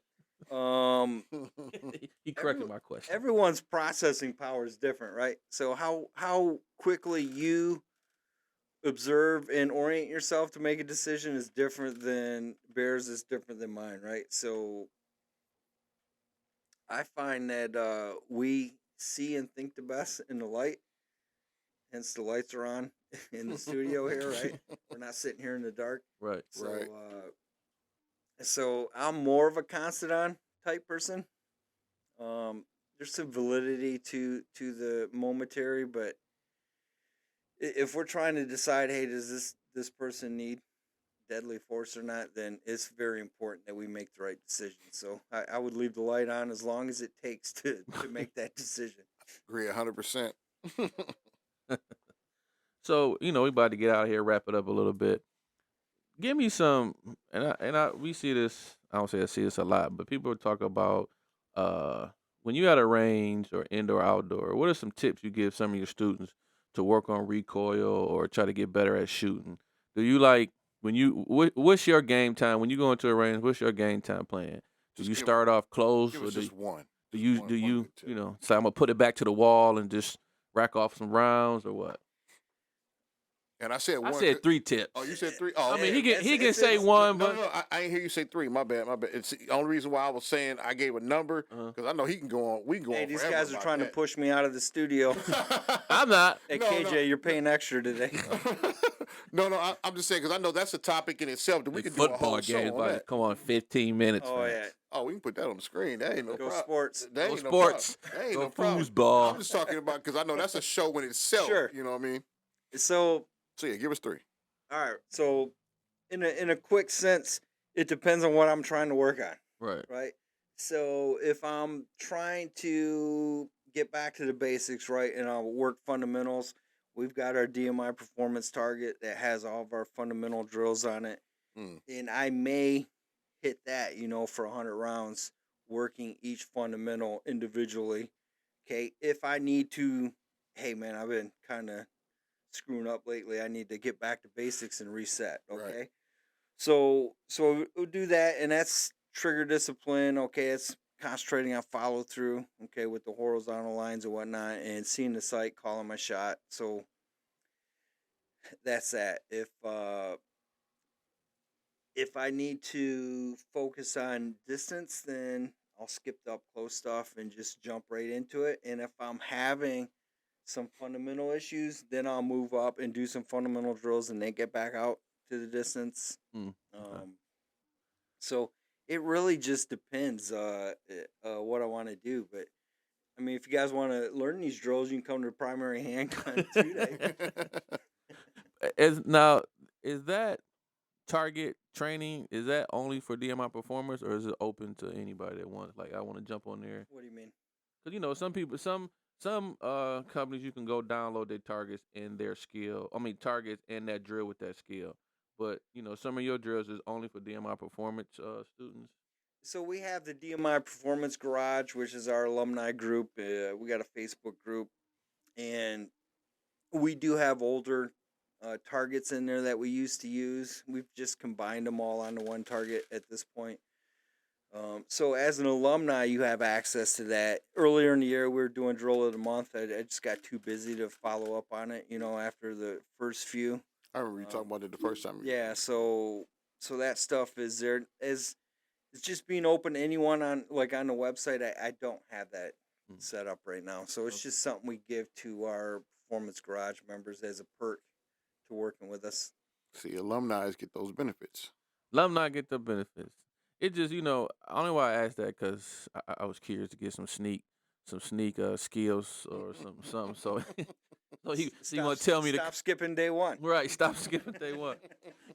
[SPEAKER 1] He corrected my question.
[SPEAKER 3] everyone's processing power is different, right? So how quickly you observe and orient yourself to make a decision is different than Bears is different than mine, right? So I find that we see and think the best in the light. Hence, the lights are on in the studio here, right? We're not sitting here in the dark.
[SPEAKER 1] Right.
[SPEAKER 3] So,
[SPEAKER 2] Right.
[SPEAKER 3] So I'm more of a constant on type person. There's some validity to the momentary, but if we're trying to decide, hey, does this person need deadly force or not, then it's very important that we make the right decision. So I would leave the light on as long as it takes to make that decision.
[SPEAKER 2] Agree 100%.
[SPEAKER 1] So we about to get out of here, wrap it up a little bit. Give me some, we see this. I don't say I see this a lot, but people talk about when you at a range or indoor outdoor. What are some tips you give some of your students to work on recoil or try to get better at shooting? Do you like when you what's your game time when you go into a range? What's your game time plan? Do
[SPEAKER 2] Just
[SPEAKER 1] you
[SPEAKER 2] give-
[SPEAKER 1] start off close,
[SPEAKER 2] Give
[SPEAKER 1] or
[SPEAKER 2] us just one.
[SPEAKER 1] do you
[SPEAKER 2] One-
[SPEAKER 1] do
[SPEAKER 2] one
[SPEAKER 1] you
[SPEAKER 2] good tip.
[SPEAKER 1] say I'm gonna put it back to the wall and just rack off some rounds, or what?
[SPEAKER 2] And I said one.
[SPEAKER 1] I said 3 tips.
[SPEAKER 2] Oh, you said 3? Oh,
[SPEAKER 1] I mean,
[SPEAKER 2] okay.
[SPEAKER 1] he can
[SPEAKER 3] it's-
[SPEAKER 1] say
[SPEAKER 3] it's-
[SPEAKER 1] one,
[SPEAKER 2] No,
[SPEAKER 1] but
[SPEAKER 2] no, I ain't hear you say 3. My bad. It's the only reason why I was saying I gave a number because I know he can go on. We can go
[SPEAKER 3] Hey,
[SPEAKER 2] on
[SPEAKER 3] these
[SPEAKER 2] forever
[SPEAKER 3] guys are
[SPEAKER 2] about
[SPEAKER 3] trying to
[SPEAKER 2] that.
[SPEAKER 3] push me out of the studio.
[SPEAKER 1] I'm not.
[SPEAKER 3] Hey,
[SPEAKER 2] No,
[SPEAKER 3] KJ,
[SPEAKER 2] no.
[SPEAKER 3] you're paying extra today.
[SPEAKER 2] No, I'm just saying because I know that's a topic in itself that we
[SPEAKER 1] The
[SPEAKER 2] could do a
[SPEAKER 1] football
[SPEAKER 2] whole show
[SPEAKER 1] game
[SPEAKER 2] on
[SPEAKER 1] about to
[SPEAKER 2] that.
[SPEAKER 1] come on 15 minutes.
[SPEAKER 3] Oh,
[SPEAKER 1] man.
[SPEAKER 3] yeah.
[SPEAKER 2] Oh, we can put that on the screen. That ain't no
[SPEAKER 3] Go
[SPEAKER 2] problem.
[SPEAKER 3] sports.
[SPEAKER 2] That
[SPEAKER 1] Go
[SPEAKER 2] ain't no
[SPEAKER 1] sports.
[SPEAKER 2] problem. That ain't
[SPEAKER 1] Go
[SPEAKER 2] no problem.
[SPEAKER 1] foosball.
[SPEAKER 2] I'm just talking about because I know that's a show in itself.
[SPEAKER 3] Sure.
[SPEAKER 2] You know what I mean?
[SPEAKER 3] So,
[SPEAKER 2] So yeah, give us 3.
[SPEAKER 3] all right. So, in a quick sense, it depends on what I'm trying to work on,
[SPEAKER 1] Right.
[SPEAKER 3] right? So, if I'm trying to get back to the basics, right, and I'll work fundamentals, we've got our DMI Performance target that has all of our fundamental drills on it. And I may hit that, for 100 rounds, working each fundamental individually. Okay, if I need to, hey man, I've been kind of screwing up lately. I need to get back to basics and reset. Okay,
[SPEAKER 2] Right.
[SPEAKER 3] so we'll do that, and that's trigger discipline. Okay, it's concentrating on follow through. Okay, with the horizontal lines and whatnot, and seeing the sight, calling my shot. So that's that. If I need to focus on distance, then I'll skip the up close stuff and just jump right into it. And if I'm having some fundamental issues, then I'll move up and do some fundamental drills and then get back out to the distance.
[SPEAKER 1] Okay.
[SPEAKER 3] So it really just depends what I want to do. But I mean, if you guys want to learn these drills, you can come to the primary handgun 2 day.
[SPEAKER 1] Is that target training, is that only for DMI performers, or is it open to anybody that wants, like, I want to jump on there?
[SPEAKER 3] What do you mean?
[SPEAKER 1] Because some people, some companies, you can go download their targets and their skill. I mean, targets and that drill with that skill. But some of your drills is only for DMI performance students.
[SPEAKER 3] So we have the DMI Performance Garage, which is our alumni group. We got a Facebook group, and we do have older targets in there that we used to use. We've just combined them all onto one target at this point. So as an alumni, you have access to that. Earlier in the year, we were doing drill of the month. I just got too busy to follow up on it, after the first few.
[SPEAKER 2] I remember you talking about it the first time.
[SPEAKER 3] Yeah, so that stuff is there. It's just being open to anyone on the website. I don't have that set up right now. So it's just something we give to our Performance Garage members as a perk to working with us.
[SPEAKER 2] See, alumni get those benefits.
[SPEAKER 1] Alumni get the benefits. It just, only why I asked that because I was curious to get some sneak skills or something. So, you want to tell me
[SPEAKER 3] stop skipping day one?
[SPEAKER 1] Right, stop skipping day one.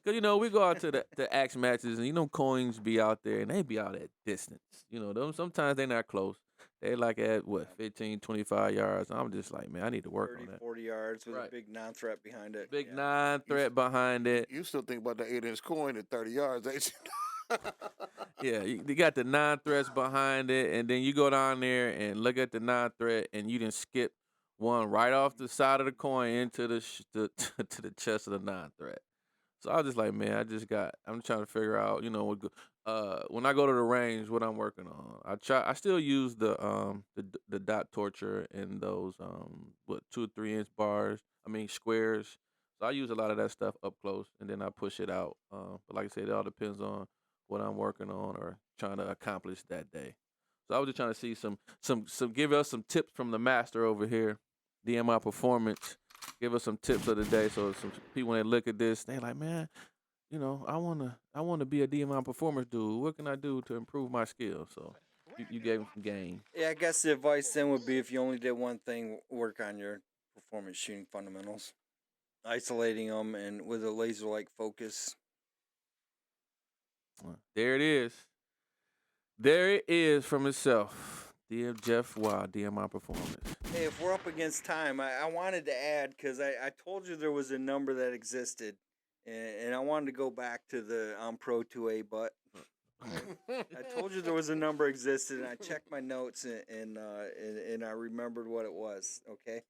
[SPEAKER 1] Because, we go out to the axe matches, and, coins be out there, and they be out at distance. Them sometimes they're not close. They like at, 15, 25 yards. I'm just like, man, I need to work
[SPEAKER 3] 30,
[SPEAKER 1] on that.
[SPEAKER 3] 40 yards with
[SPEAKER 1] Right.
[SPEAKER 3] a big non-threat behind it.
[SPEAKER 1] Big non-threat behind it.
[SPEAKER 2] You still think about the 8-inch coin at 30 yards, ain't you?
[SPEAKER 1] Yeah, you got the non-threats behind it, and then you go down there and look at the non-threat, and you didn't skip one right off the side of the coin into to the chest of the non-threat. So I was just like, man, I'm trying to figure out, when I go to the range, what I'm working on. I still use the dot torture and those 2 or 3 inch bars. I mean squares. So I use a lot of that stuff up close, and then I push it out. But like I said, it all depends on what I'm working on or trying to accomplish that day. So I was just trying to see some give us some tips from the master over here, DMI Performance. Give us some tips of the day, so some people when they look at this, they like, man, I wanna be a DMI Performance dude. What can I do to improve my skills? So you gave them some game.
[SPEAKER 3] Yeah, I guess the advice then would be if you only did one thing, work on your performance shooting fundamentals, isolating them and with a laser-like focus.
[SPEAKER 1] There it is. There it is from itself. DM Jeff Wild, DMI Performance.
[SPEAKER 3] Hey, if we're up against time, I wanted to add, because I told you there was a number that existed, and I wanted to go back to the Pro 2A, but I told you there was a number existed, and I checked my notes, and I remembered what it was, okay?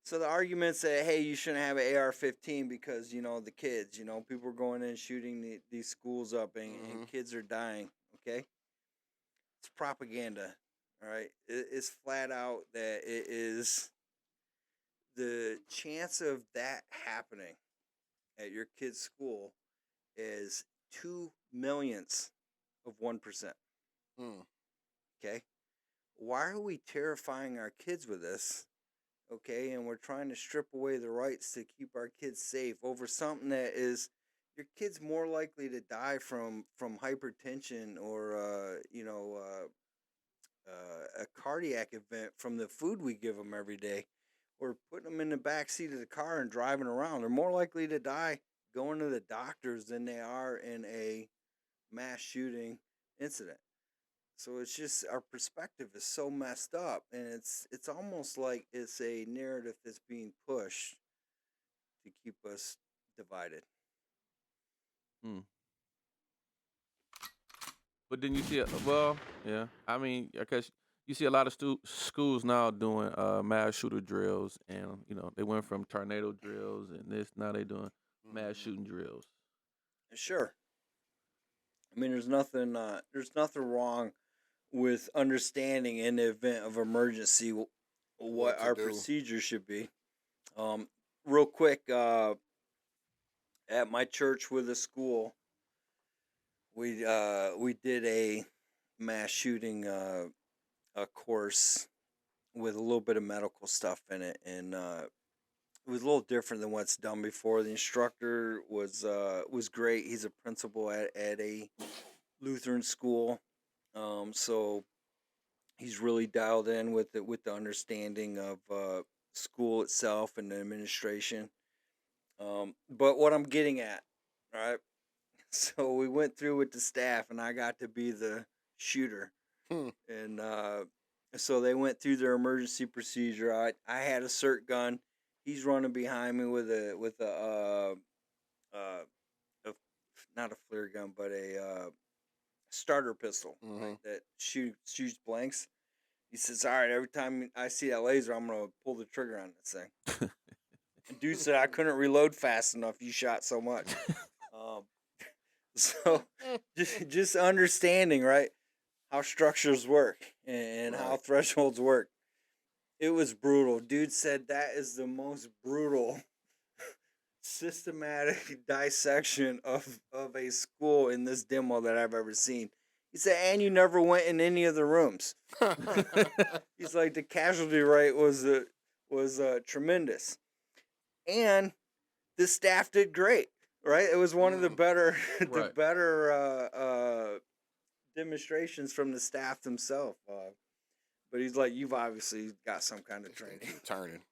[SPEAKER 3] So the argument said, hey, you shouldn't have an AR-15 because, the kids, people are going in and shooting these schools up, and kids are dying, okay? It's propaganda, all right? It's flat out that it is the chance of that happening at your kid's school is 2/1,000,000 of 1%. Okay? Why are we terrifying our kids with this? Okay, and we're trying to strip away the rights to keep our kids safe over something that is your kid's more likely to die from hypertension or a cardiac event from the food we give them every day, or putting them in the back seat of the car and driving around. They're more likely to die going to the doctors than they are in a mass shooting incident. So it's just our perspective is so messed up, and it's almost like it's a narrative that's being pushed to keep us divided.
[SPEAKER 1] But then you see, yeah. I mean, because you see a lot of schools now doing mass shooter drills, and they went from tornado drills and this. Now they doing mass shooting drills.
[SPEAKER 3] Sure. I mean, there's nothing wrong with understanding in the event of emergency what our procedure should be. Real quick, at my church with a school, we did a mass shooting a course with a little bit of medical stuff in it, and it was a little different than what's done before. The instructor was great. He's a principal at a Lutheran school, so he's really dialed in with the understanding of school itself and the administration. But what I'm getting at, all right. So we went through with the staff, and I got to be the shooter, and so they went through their emergency procedure. I had a cert gun. He's running behind me with a not a flare gun, but a starter pistol, right, that shoots blanks. He says, "All right, every time I see that laser, I'm gonna pull the trigger on this thing." And dude said, "I couldn't reload fast enough. You shot so much." So just understanding, right, how structures work and how thresholds work. It was brutal. Dude said that is the most brutal systematic dissection of a school in this demo that I've ever seen. He said, and you never went in any of the rooms. He's like, the casualty rate was tremendous. And the staff did great, right? It was one of the better demonstrations from the staff themselves. But he's like, you've obviously got some kind of training.
[SPEAKER 2] Turning.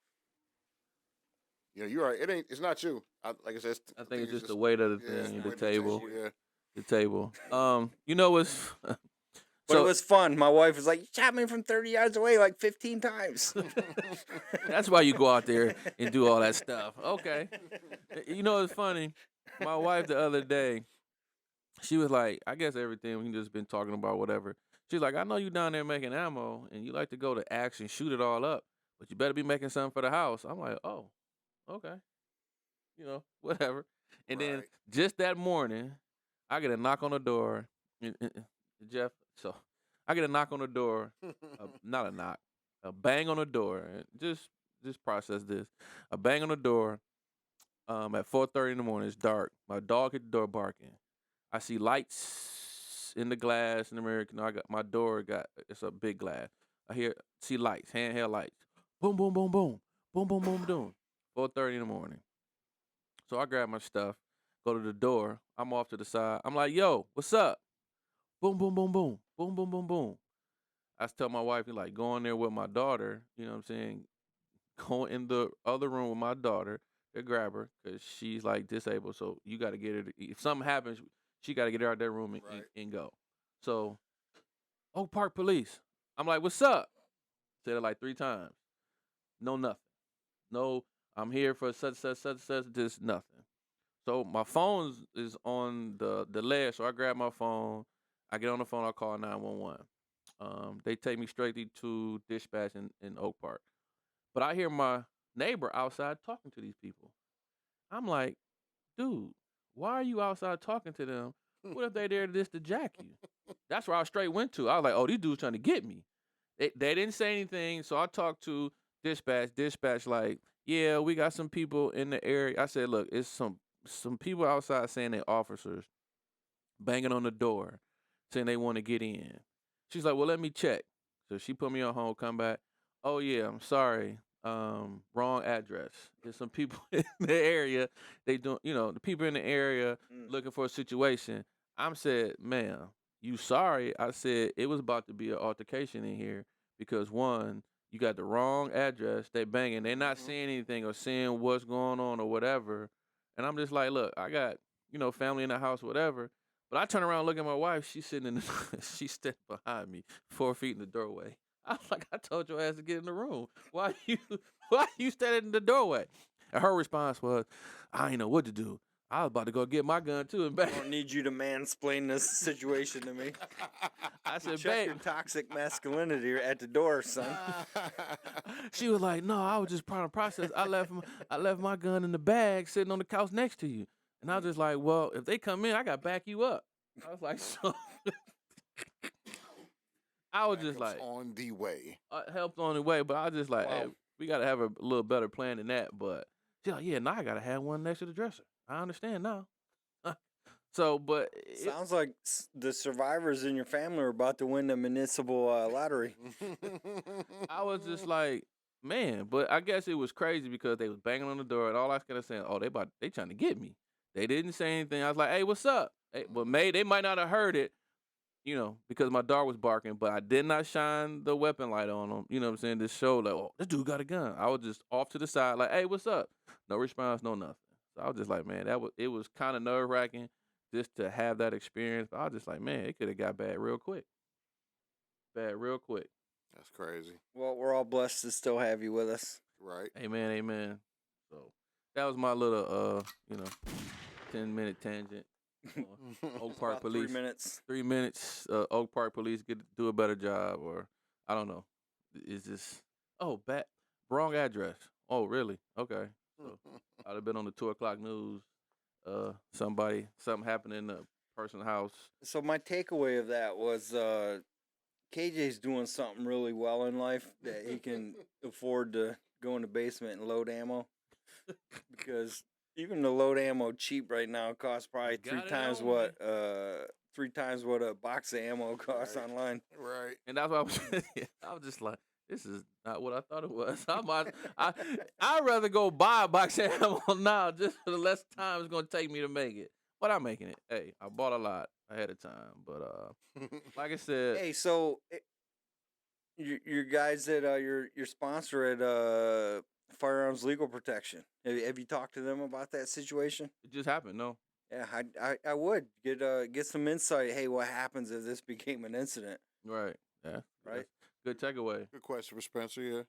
[SPEAKER 2] Yeah, you're right. It's not you. Like I said,
[SPEAKER 1] I think it's just the weight of the thing, the table.
[SPEAKER 2] Yeah.
[SPEAKER 1] The table. What's
[SPEAKER 3] But it was fun. My wife was like, you shot me from 30 yards away like 15 times.
[SPEAKER 1] That's why you go out there and do all that stuff. Okay. It's funny. My wife the other day, she was like, I guess everything we just been talking about, whatever. She's like, I know you down there making ammo and you like to go to action, shoot it all up, but you better be making something for the house. I'm like, oh, okay, whatever. And then
[SPEAKER 2] Right.
[SPEAKER 1] just that morning, I get a knock on the door, and Jeff. So I get a knock on the door, not a knock, a bang on the door, and just process this. A bang on the door. At 4:30 in the morning, it's dark. My dog hit the door barking. I see lights in the glass in the mirror. I got my door it's a big glass. See lights, handheld lights. Boom, boom, boom, boom, boom, boom, boom, boom. 4:30 in the morning. So I grab my stuff, go to the door. I'm off to the side. I'm like, yo, what's up? Boom, boom, boom, boom, boom, boom, boom, boom. I tell my wife, like, go in there with my daughter. You know what I'm saying? Go in the other room with my daughter to grab her because she's like disabled. So you got to get her. If something happens, she got to get her out of that room and go. So, Oak Park Police. I'm like, what's up? Said it like 3 times. No, nothing. No, I'm here for such, just nothing. So my phone is on the ledge. So I grab my phone. I get on the phone. I call 911. They take me straight to dispatch in Oak Park. But I hear my neighbor outside talking to these people. I'm like, dude, why are you outside talking to them? What if they there just to jack you? That's where I straight went to. I was like, oh, these dudes trying to get me. They didn't say anything, so I talked to dispatch. Dispatch like, yeah, we got some people in the area. I said, look, it's some people outside saying they officers banging on the door, saying they want to get in. She's like, well, let me check. So she put me on hold, come back. Oh yeah, I'm sorry. Wrong address. There's some people in the area. They don't, the people in the area looking for a situation. I'm said, ma'am, you sorry. I said it was about to be an altercation in here because one, you got the wrong address. They banging. They not saying anything or saying what's going on or whatever. And I'm just like, look, I got, family in the house, whatever. But I turn around and look at my wife. She's sitting in the, she's standing behind me, 4 feet in the doorway. I was like, I told your ass to get in the room. Why you standing in the doorway? And her response was, I ain't know what to do. I was about to go get my gun too and
[SPEAKER 3] I
[SPEAKER 1] back.
[SPEAKER 3] don't need you to mansplain this situation to me.
[SPEAKER 1] I said,
[SPEAKER 3] Check
[SPEAKER 1] babe.
[SPEAKER 3] your toxic masculinity at the door, son.
[SPEAKER 1] She was like, no, I was just trying to process. I left my gun in the bag sitting on the couch next to you. And I was just like, well, if they come in, I got to back you up. I was like, so. I was just like,
[SPEAKER 2] on the way.
[SPEAKER 1] Helped on the way, but I was just like, hey,
[SPEAKER 3] Wow.
[SPEAKER 1] we got to have a little better plan than that. But she's like, yeah, now I got to have one next to the dresser. I understand now. So, but
[SPEAKER 3] Sounds like the survivors in your family are about to win the municipal lottery.
[SPEAKER 1] I was just like, man, but I guess it was crazy because they was banging on the door and all I was kind of saying, oh, they trying to get me. They didn't say anything. I was like, hey, what's up? Hey, but they might not have heard it, because my dog was barking, but I did not shine the weapon light on them. You know what I'm saying? This show, like, oh, this dude got a gun. I was just off to the side, like, hey, what's up? No response, no nothing. So I was just like, man, it was kind of nerve wracking just to have that experience. But I was just like, man, it could have got bad real quick.
[SPEAKER 2] That's crazy.
[SPEAKER 3] Well, we're all blessed to still have you with us.
[SPEAKER 2] Right.
[SPEAKER 1] Amen. So that was my little 10-minute tangent. Oak Park
[SPEAKER 3] About
[SPEAKER 1] Police.
[SPEAKER 3] 3 minutes.
[SPEAKER 1] 3 minutes. Oak Park Police do a better job, or I don't know. Is this wrong address? Oh, really? Okay. So I'd have been on the 2:00 news. Something happened in the person's house.
[SPEAKER 3] So my takeaway of that was KJ's doing something really well in life that he can afford to go in the basement and load ammo. Because even the load ammo cheap right now costs probably
[SPEAKER 1] Got it
[SPEAKER 3] 3 times what a box of ammo costs online.
[SPEAKER 2] Right.
[SPEAKER 1] And that's why I was just like, this is not what I thought it was. I'd rather go buy a box of ammo now just for the less time it's going to take me to make it. But I'm making it. Hey, I bought a lot ahead of time. But like I said.
[SPEAKER 3] Hey, so your guys at your sponsor at Firearms Legal Protection, have you talked to them about that situation?
[SPEAKER 1] It just happened, no.
[SPEAKER 3] Yeah, I would get some insight. Hey, what happens if this became an incident?
[SPEAKER 1] Right. Yeah.
[SPEAKER 3] Right.
[SPEAKER 1] Good takeaway.
[SPEAKER 2] Good question for Spencer. Yeah.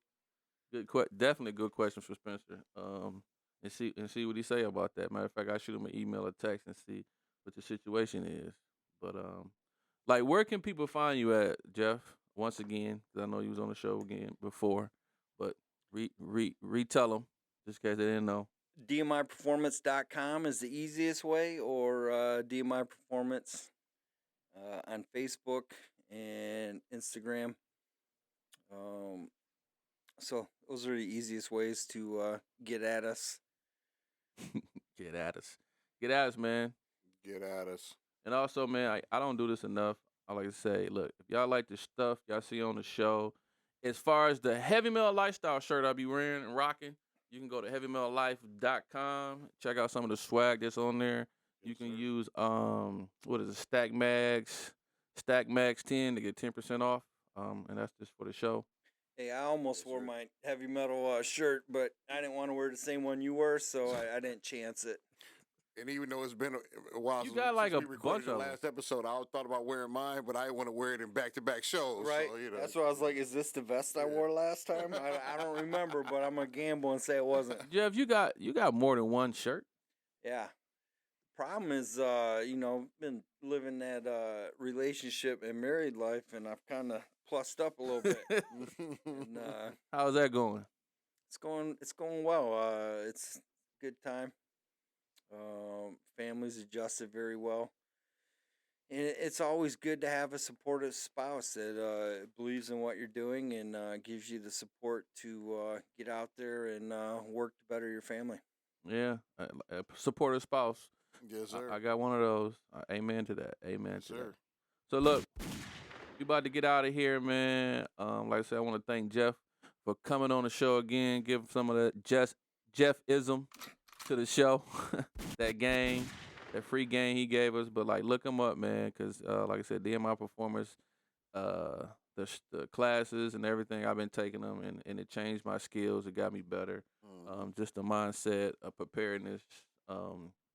[SPEAKER 1] Definitely good question for Spencer. And see what he say about that. Matter of fact, I shoot him an email or text and see what the situation is. But like, where can people find you at, Jeff? Once again, 'cause I know you was on the show again before, but retell them just in case they didn't know.
[SPEAKER 3] DMIperformance.com is the easiest way, or DMI Performance on Facebook and Instagram. So those are the easiest ways to get at us.
[SPEAKER 1] Get at us. Get at us, man.
[SPEAKER 2] Get at us.
[SPEAKER 1] And also, man, I don't do this enough. I like to say, look, if y'all like the stuff y'all see on the show, as far as the Heavy Metal Lifestyle shirt I'll be wearing and rocking, you can go to heavymetallife.com. Check out some of the swag that's on there. You can use what is it, Stack Mags 10 to get 10% off. And that's just for the show.
[SPEAKER 3] Hey, I almost wore my heavy metal shirt, but I didn't want to wear the same one you were, so I didn't chance it.
[SPEAKER 2] And even though it's been a while
[SPEAKER 1] You
[SPEAKER 2] since
[SPEAKER 1] got like
[SPEAKER 2] we
[SPEAKER 1] a
[SPEAKER 2] recorded
[SPEAKER 1] bunch
[SPEAKER 2] the
[SPEAKER 1] of 'em.
[SPEAKER 2] last episode, I thought about wearing mine, but I didn't want to wear it in back-to-back shows.
[SPEAKER 3] Right.
[SPEAKER 2] So, you know.
[SPEAKER 3] That's what I was like, is this the vest I wore last time? I don't remember, but I'm going to gamble and say it wasn't.
[SPEAKER 1] Jeff, you got more than one shirt.
[SPEAKER 3] Yeah. Problem is, been living that relationship and married life, and I've kind of plussed up a little bit. And,
[SPEAKER 1] how's that going?
[SPEAKER 3] It's going well. It's a good time. Family's adjusted very well. And it's always good to have a supportive spouse that believes in what you're doing and gives you the support to get out there and work to better your family.
[SPEAKER 1] Yeah, a supportive spouse.
[SPEAKER 2] Yes, sir.
[SPEAKER 1] I got one of those. Amen to that. Amen
[SPEAKER 2] Yes,
[SPEAKER 1] to
[SPEAKER 2] sir.
[SPEAKER 1] that. So look, we about to get out of here, man. Like I said, I want to thank Jeff for coming on the show again. Give some of that Jeff-ism to the show. That game, that free game he gave us. But like, look him up, man, because like I said, DMI Performance, the classes and everything, I've been taking them, and it changed my skills. It got me better. Just the mindset of preparedness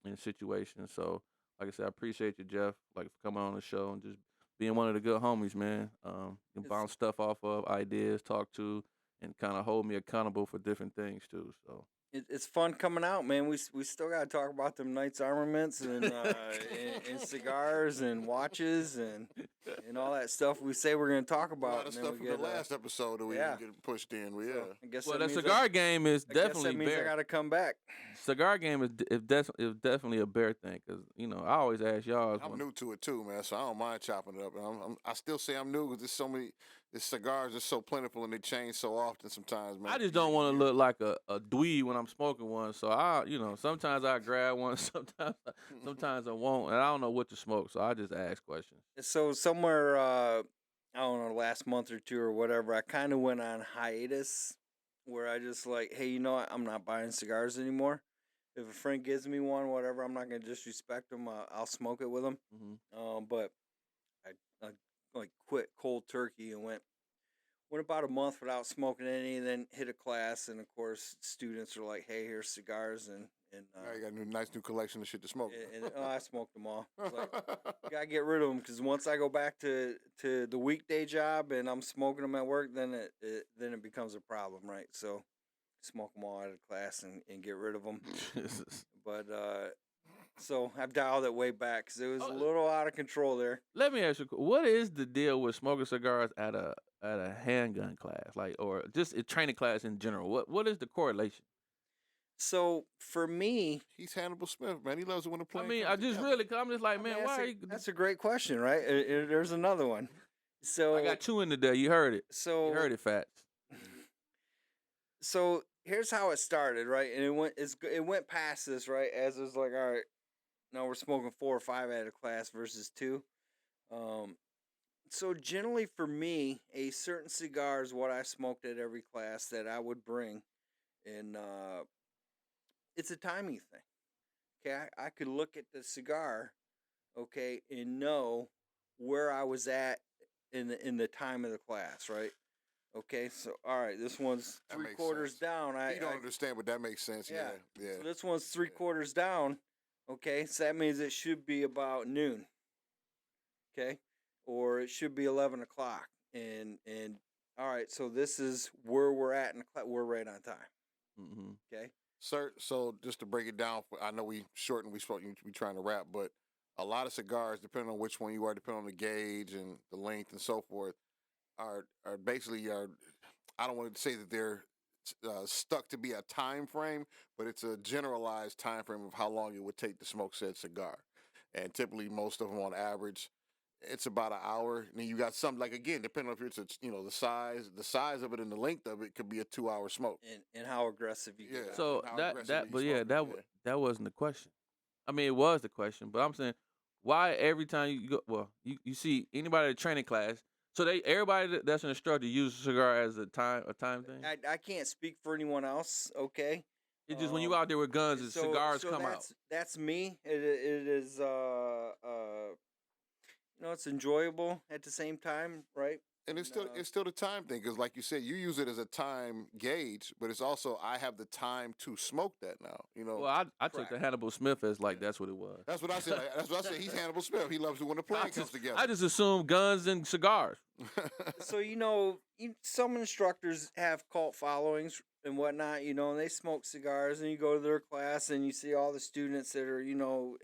[SPEAKER 1] in situations. So, like I said, I appreciate you, Jeff, like for coming on the show and just being one of the good homies, man. You can bounce stuff off of, ideas, talk to, and kind of hold me accountable for different things too. So
[SPEAKER 3] it's fun coming out, man. We still got to talk about them Knights armaments and cigars and watches and all that stuff we say we're going to talk about.
[SPEAKER 2] A lot of stuff from the last episode that we didn't get pushed in.
[SPEAKER 3] So, I guess
[SPEAKER 1] well, the cigar game is definitely
[SPEAKER 3] that means I got to come back.
[SPEAKER 1] Cigar game is definitely a bear thing because I always ask y'all.
[SPEAKER 2] I'm new to it too, man, so I don't mind chopping it up. And I still say I'm new because there's so many. The cigars are so plentiful and they change so often sometimes, man.
[SPEAKER 1] I just don't want to look like a dweeb when I'm smoking one. So sometimes I grab one, sometimes I won't, and I don't know what to smoke. So I just ask questions.
[SPEAKER 3] So somewhere, I don't know, last month or two or whatever, I kind of went on hiatus where I just like, hey, you know what? I'm not buying cigars anymore. If a friend gives me one, whatever, I'm not gonna disrespect them. I'll smoke it with them.
[SPEAKER 1] Mm-hmm.
[SPEAKER 3] But I like quit cold turkey and went about a month without smoking any, and then hit a class, and of course students are like, hey, here's cigars, and
[SPEAKER 2] now you got a nice new collection of shit to smoke.
[SPEAKER 3] And I smoked them all. It's like, gotta get rid of them because once I go back to the weekday job and I'm smoking them at work, then it becomes a problem, right? So smoke them all out of class and get rid of them. But so I've dialed it way back because it was a little out of control there.
[SPEAKER 1] Let me ask you, what is the deal with smoking cigars at a handgun class, like, or just a training class in general? What is the correlation?
[SPEAKER 3] So for me,
[SPEAKER 2] he's Hannibal Smith, man. He loves it when the plane.
[SPEAKER 1] I mean, I'm just like, man, why?
[SPEAKER 3] That's a great question, right? There's another one. So
[SPEAKER 1] I got two in today. You heard it.
[SPEAKER 3] So
[SPEAKER 1] you heard it, Fats.
[SPEAKER 3] So here's how it started, right? And it went past this, right? As it was like, all right, now we're smoking 4 or 5 out of class versus 2. So generally for me, a certain cigar is what I smoked at every class that I would bring, and it's a timing thing. Okay, I could look at the cigar, okay, and know where I was at in the time of the class, right? Okay, so all right, this one's 3/4 down.
[SPEAKER 2] You don't understand, but that makes sense. Yeah.
[SPEAKER 3] So this one's 3/4 down. Okay, so that means it should be about noon. Okay, or it should be 11 o'clock. And all right, so this is where we're at in the class. We're right on time.
[SPEAKER 1] Mm-hmm.
[SPEAKER 3] Okay,
[SPEAKER 2] sir. So just to break it down, I know we shortened. We trying to wrap, but a lot of cigars, depending on which one you are, depending on the gauge and the length and so forth, are basically are. I don't want to say that they're stuck to be a time frame, but it's a generalized time frame of how long it would take to smoke said cigar. And typically, most of them on average, it's about an hour. And then you got some like again, depending on if it's the size of it and the length of it could be a 2 hour smoke.
[SPEAKER 3] And how aggressive you
[SPEAKER 2] Yeah.
[SPEAKER 3] get.
[SPEAKER 1] So
[SPEAKER 2] how
[SPEAKER 1] that
[SPEAKER 2] aggressive
[SPEAKER 1] that
[SPEAKER 2] you
[SPEAKER 1] but yeah,
[SPEAKER 2] smoking, yeah.
[SPEAKER 1] that wasn't the question. I mean, it was the question, but I'm saying why every time you go, well, you see anybody at a training class, so everybody that's an instructor uses a cigar as a time thing.
[SPEAKER 3] I can't speak for anyone else. Okay.
[SPEAKER 1] It's just when you out there with guns, and cigars come out.
[SPEAKER 3] That's me. It is it's enjoyable at the same time, right?
[SPEAKER 2] And it's still the time thing because, like you said, you use it as a time gauge, but it's also I have the time to smoke that now.
[SPEAKER 1] Well, I took the Hannibal Smith as like that's what it was.
[SPEAKER 2] That's what I said. That's what I said. He's Hannibal Smith. He loves it when the plane comes together.
[SPEAKER 1] I just assume guns and cigars.
[SPEAKER 3] So some instructors have cult followings and whatnot, and they smoke cigars, and you go to their class and you see all the students that are,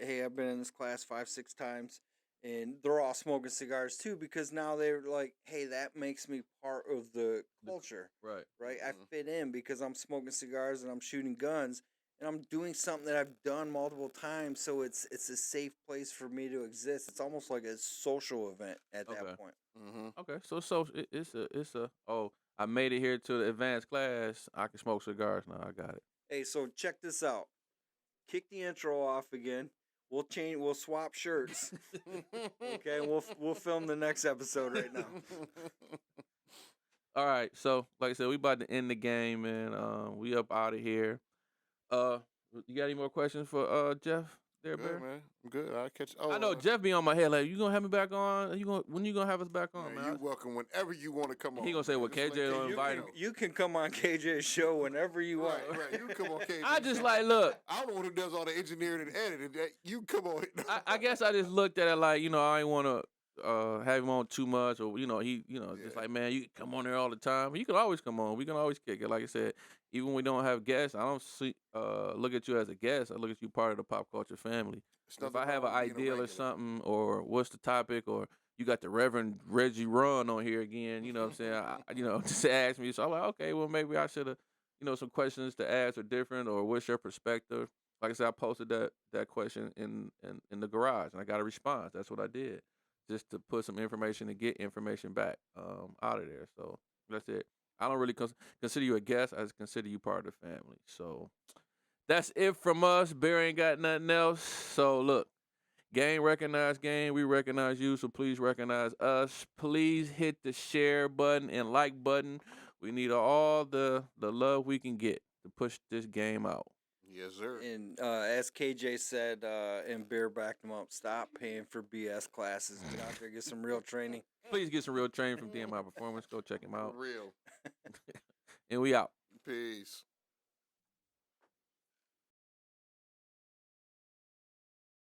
[SPEAKER 3] hey, I've been in this class 5-6 times. And they're all smoking cigars too because now they're like, hey, that makes me part of the culture.
[SPEAKER 1] Right.
[SPEAKER 3] Right? I fit in because I'm smoking cigars and I'm shooting guns and I'm doing something that I've done multiple times. So it's a safe place for me to exist. It's almost like a social event at that point.
[SPEAKER 2] Mm-hmm.
[SPEAKER 1] Okay. So it's a I made it here to the advanced class. I can smoke cigars now. I got it.
[SPEAKER 3] Hey, so check this out. Kick the intro off again. We'll swap shirts. Okay, we'll film the next episode right now.
[SPEAKER 1] All right, so like I said, we about to end the game, and we up out of here. You got any more questions for Jeff? There,
[SPEAKER 2] Good,
[SPEAKER 1] Bear?
[SPEAKER 2] man. I'm good. I'll catch.
[SPEAKER 1] I know Jeff be on my head like, you gonna have me back on? When you gonna have us back on, man?
[SPEAKER 2] You're welcome whenever you want to come on.
[SPEAKER 1] He gonna say, well,
[SPEAKER 2] Just
[SPEAKER 1] KJ don't invite him.
[SPEAKER 3] You can come on KJ's show whenever you want.
[SPEAKER 2] Right. You can come on KJ.
[SPEAKER 1] I just like, look.
[SPEAKER 2] I'm the one who does all the engineering and editing. You come on.
[SPEAKER 1] I guess I just looked at it like, I ain't want to have him on too much, or just like, man, you can come on there all the time. You can always come on. We can always kick it. Like I said, even when we don't have guests, I don't look at you as a guest. I look at you part of the pop culture family. If I have an ideal or something, or what's the topic, or you got the Reverend Reggie Run on here again, you know what I'm saying? Just ask me. So I'm like, okay, well, maybe I should have, some questions to ask are different, or what's your perspective? Like I said, I posted that question in the garage, and I got a response. That's what I did, just to put some information and get information back out of there. So that's it. I don't really consider you a guest. I just consider you part of the family. So that's it from us. Bear ain't got nothing else. So look, game recognize game. We recognize you, so please recognize us. Please hit the share button and like button. We need all the love we can get to push this game out.
[SPEAKER 2] Yes, sir.
[SPEAKER 3] And as KJ said, and Bear backed him up, stop paying for BS classes. Get out there, get some real training.
[SPEAKER 1] Please get some real training from DMI Performance. Go check him out.
[SPEAKER 2] For real.
[SPEAKER 1] And we out.
[SPEAKER 2] Peace.